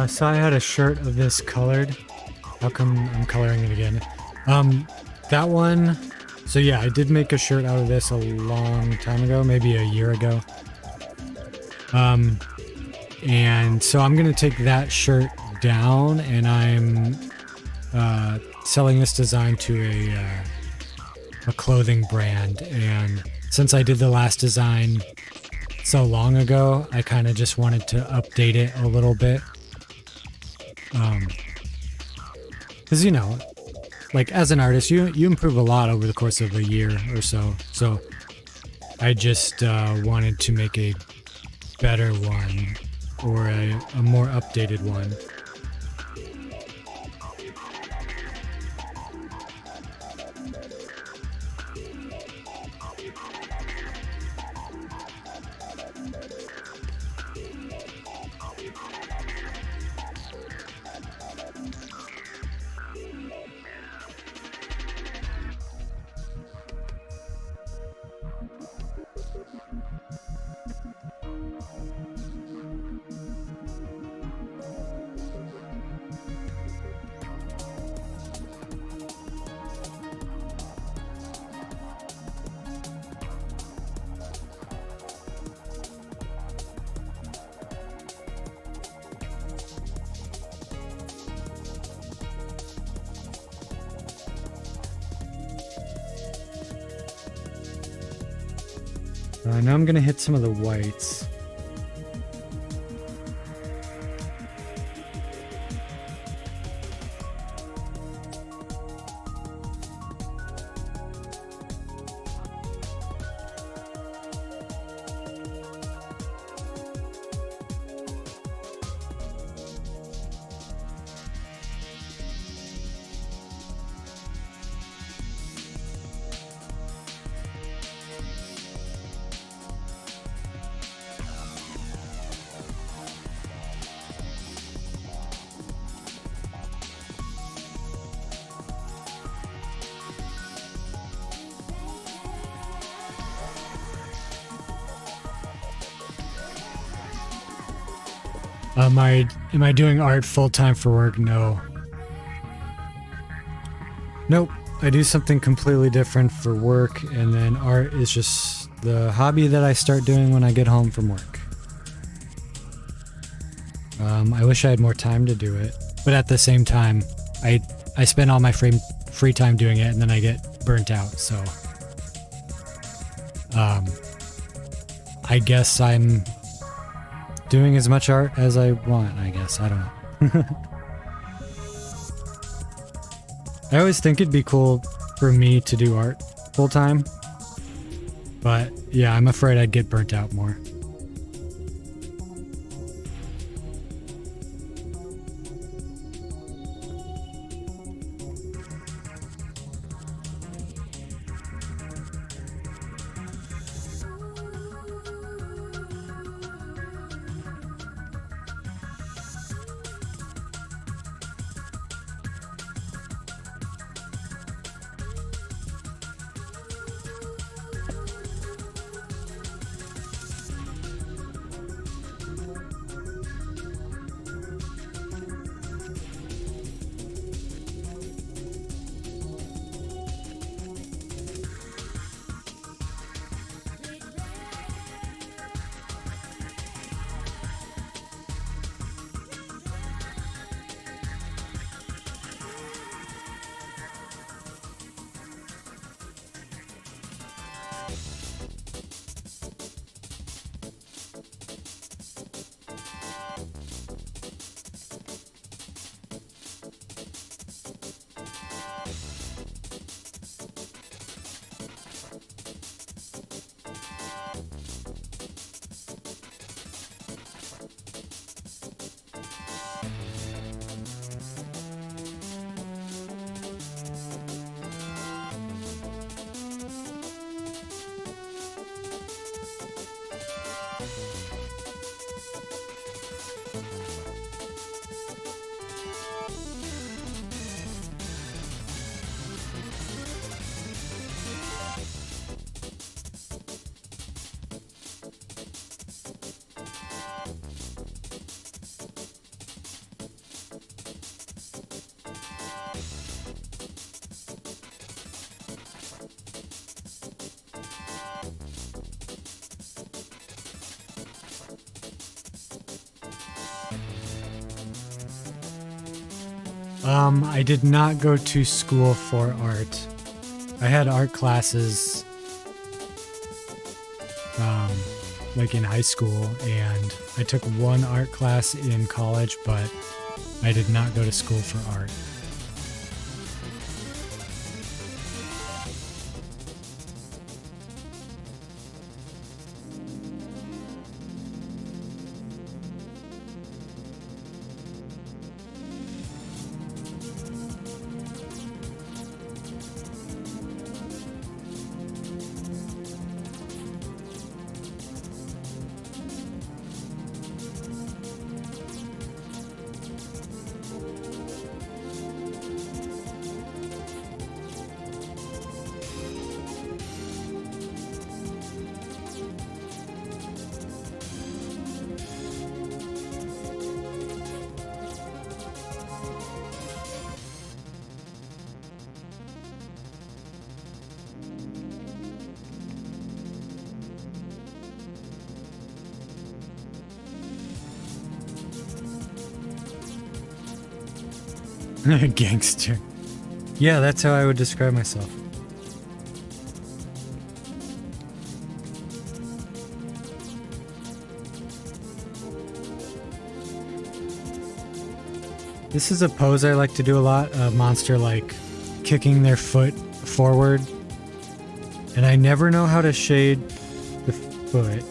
S1: So I had a shirt of this colored. How come I'm coloring it again? That one. So yeah, I did make a shirt out of this a long time ago, maybe a year ago. And so I'm gonna take that shirt down, and I'm selling this design to a clothing brand. And since I did the last design so long ago, I kind of just wanted to update it a little bit. Because, you know, like as an artist, you improve a lot over the course of a year or so. So I just wanted to make a better one, or a more updated one. Now I'm gonna hit some of the whites. Am I doing art full time for work? No. Nope. I do something completely different for work, and then art is just the hobby that I start doing when I get home from work. I wish I had more time to do it, but at the same time, I spend all my free time doing it, and then I get burnt out. So, I guess I'm doing as much art as I want. I guess I don't know. I always think it'd be cool for me to do art full time, but yeah, I'm afraid I'd get burnt out more. I did not go to school for art. I had art classes, like in high school, and I took one art class in college, but I did not go to school for art. Gangster. Yeah, that's how I would describe myself. This is a pose I like to do a lot, a monster like kicking their foot forward. And I never know how to shade the foot.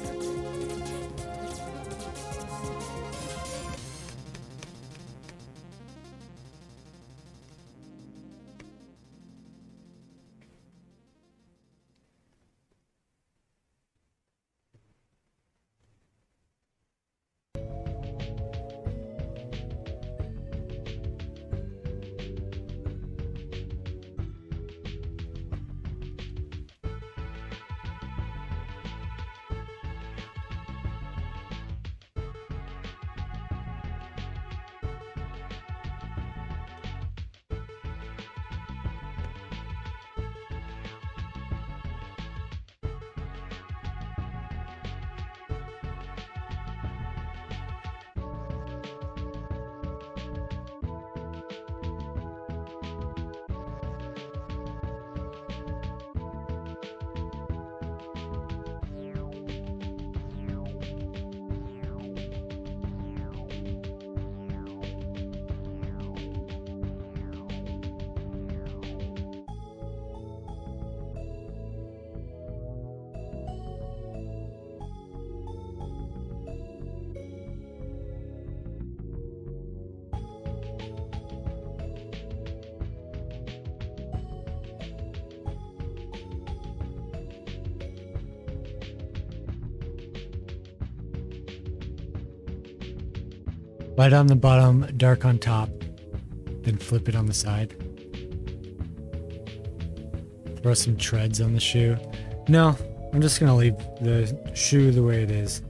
S1: Light on the bottom, dark on top, then flip it on the side. Throw some treads on the shoe. No, I'm just gonna leave the shoe the way it is.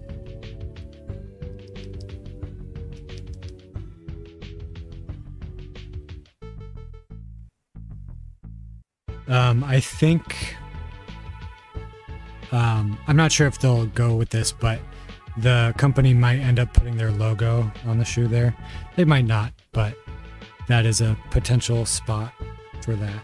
S1: I think, I'm not sure if they'll go with this, but the company might end up putting their logo on the shoe there. They might not, but that is a potential spot for that.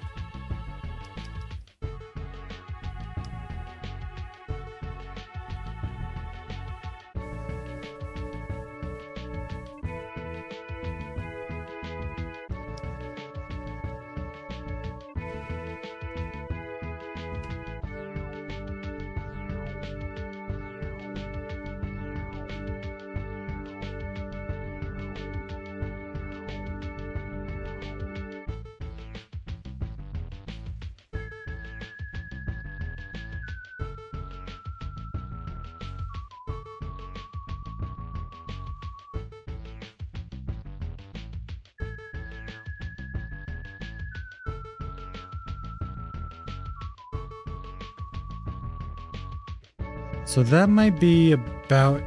S1: So that might be about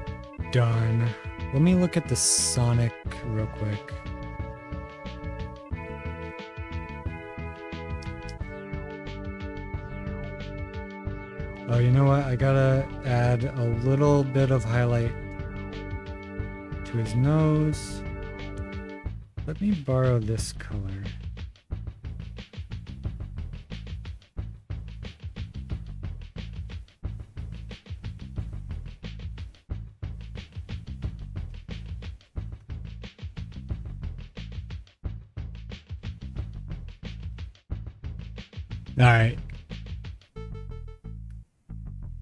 S1: done. Let me look at the Sonic real quick. Oh, you know what? I gotta add a little bit of highlight to his nose. Let me borrow this color. Alright.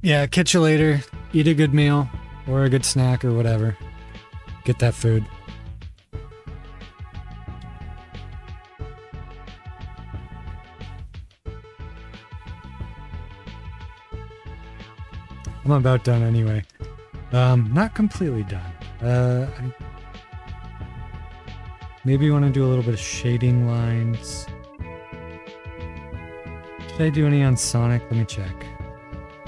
S1: Yeah, catch you later. Eat a good meal or a good snack or whatever. Get that food. I'm about done anyway. Not completely done. Maybe you want to do a little bit of shading lines. Did I do any on Sonic? Let me check.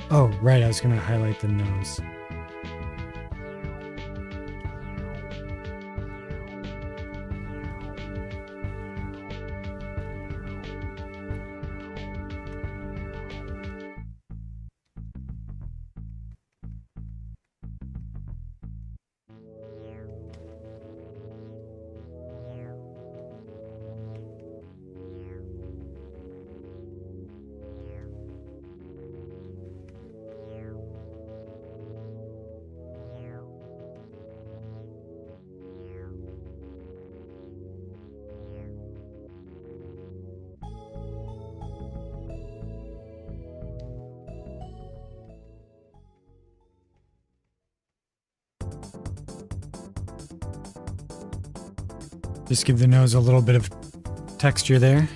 S1: Oh, right, I was gonna highlight the nose. Just give the nose a little bit of texture there.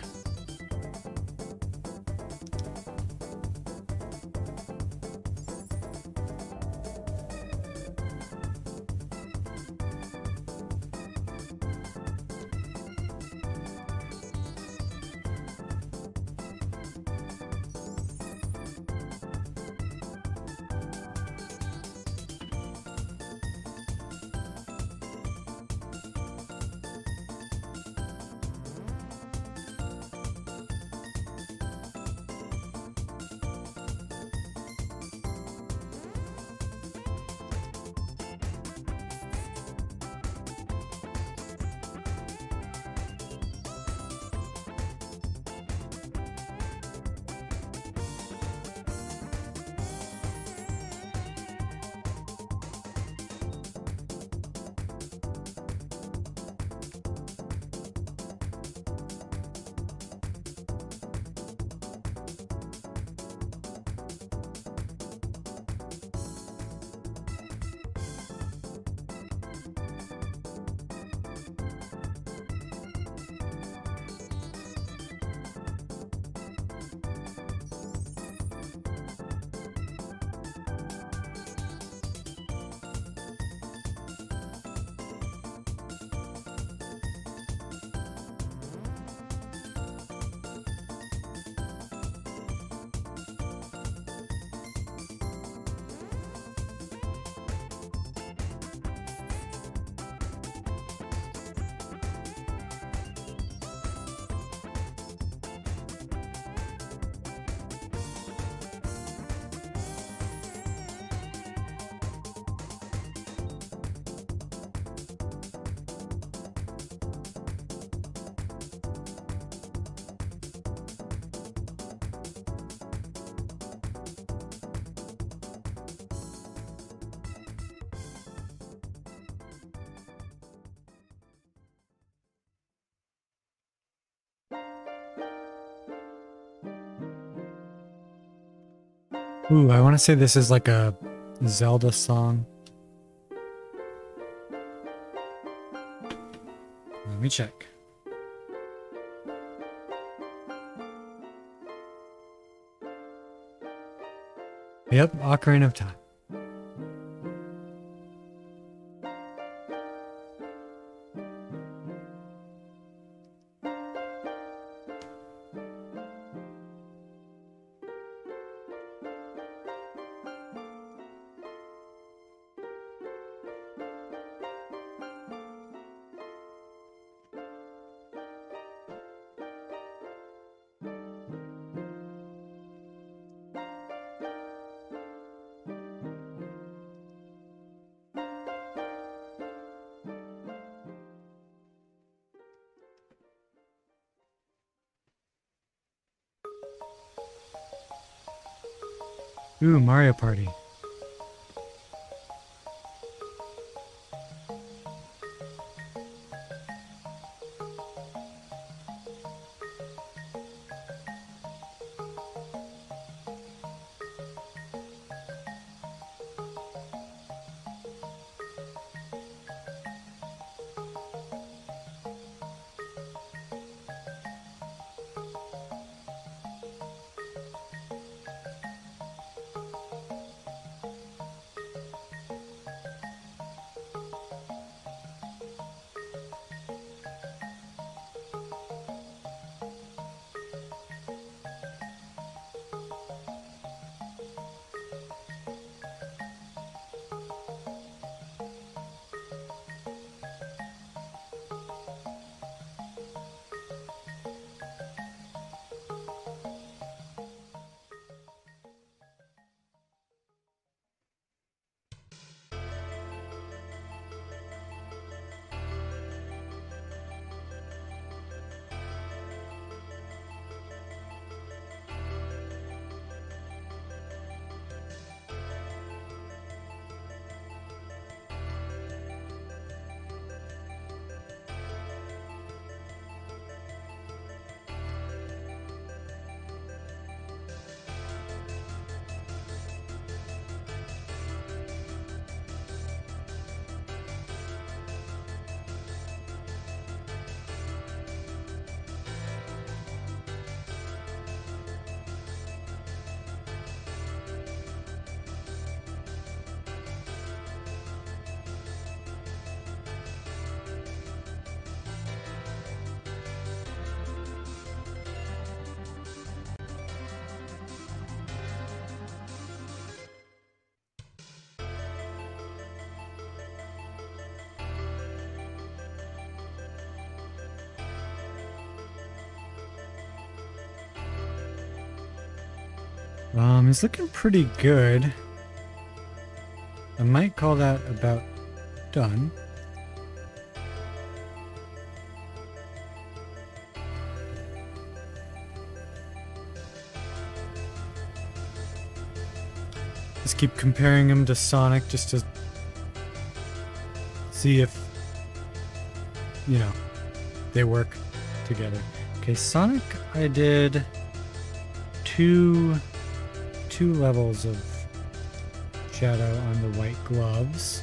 S1: Ooh, I want to say this is like a Zelda song. Let me check. Yep, Ocarina of Time. Ooh, Mario Party. He's looking pretty good. I might call that about done. Just keep comparing him to Sonic just to see if, you know, they work together. Okay, Sonic, I did two levels of shadow on the white gloves.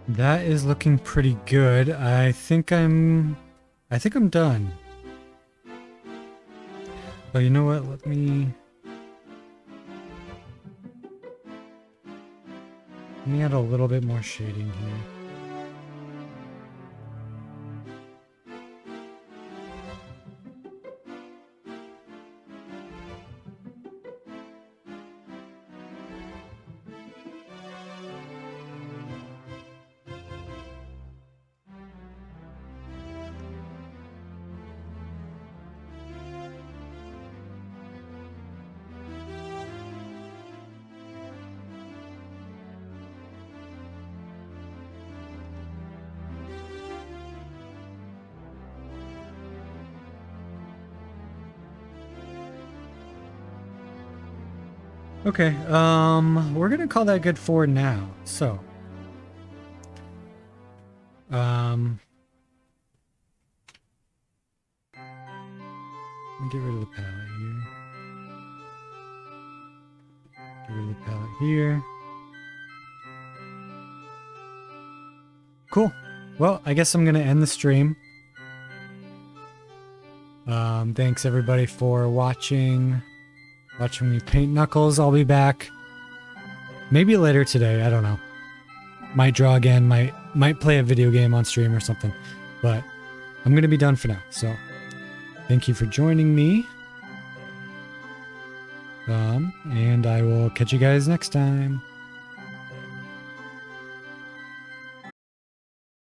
S1: That is looking pretty good. I think I'm done. Oh, you know what? Let me add a little bit more shading here. Okay, we're gonna call that good for now. So, let me get rid of the palette here. Get rid of the palette here. Cool. Well, I guess I'm gonna end the stream. Thanks everybody for watching me paint Knuckles. I'll be back maybe later today. I don't know. Might draw again. Might play a video game on stream or something. But I'm gonna be done for now. So thank you for joining me. And I will catch you guys next time.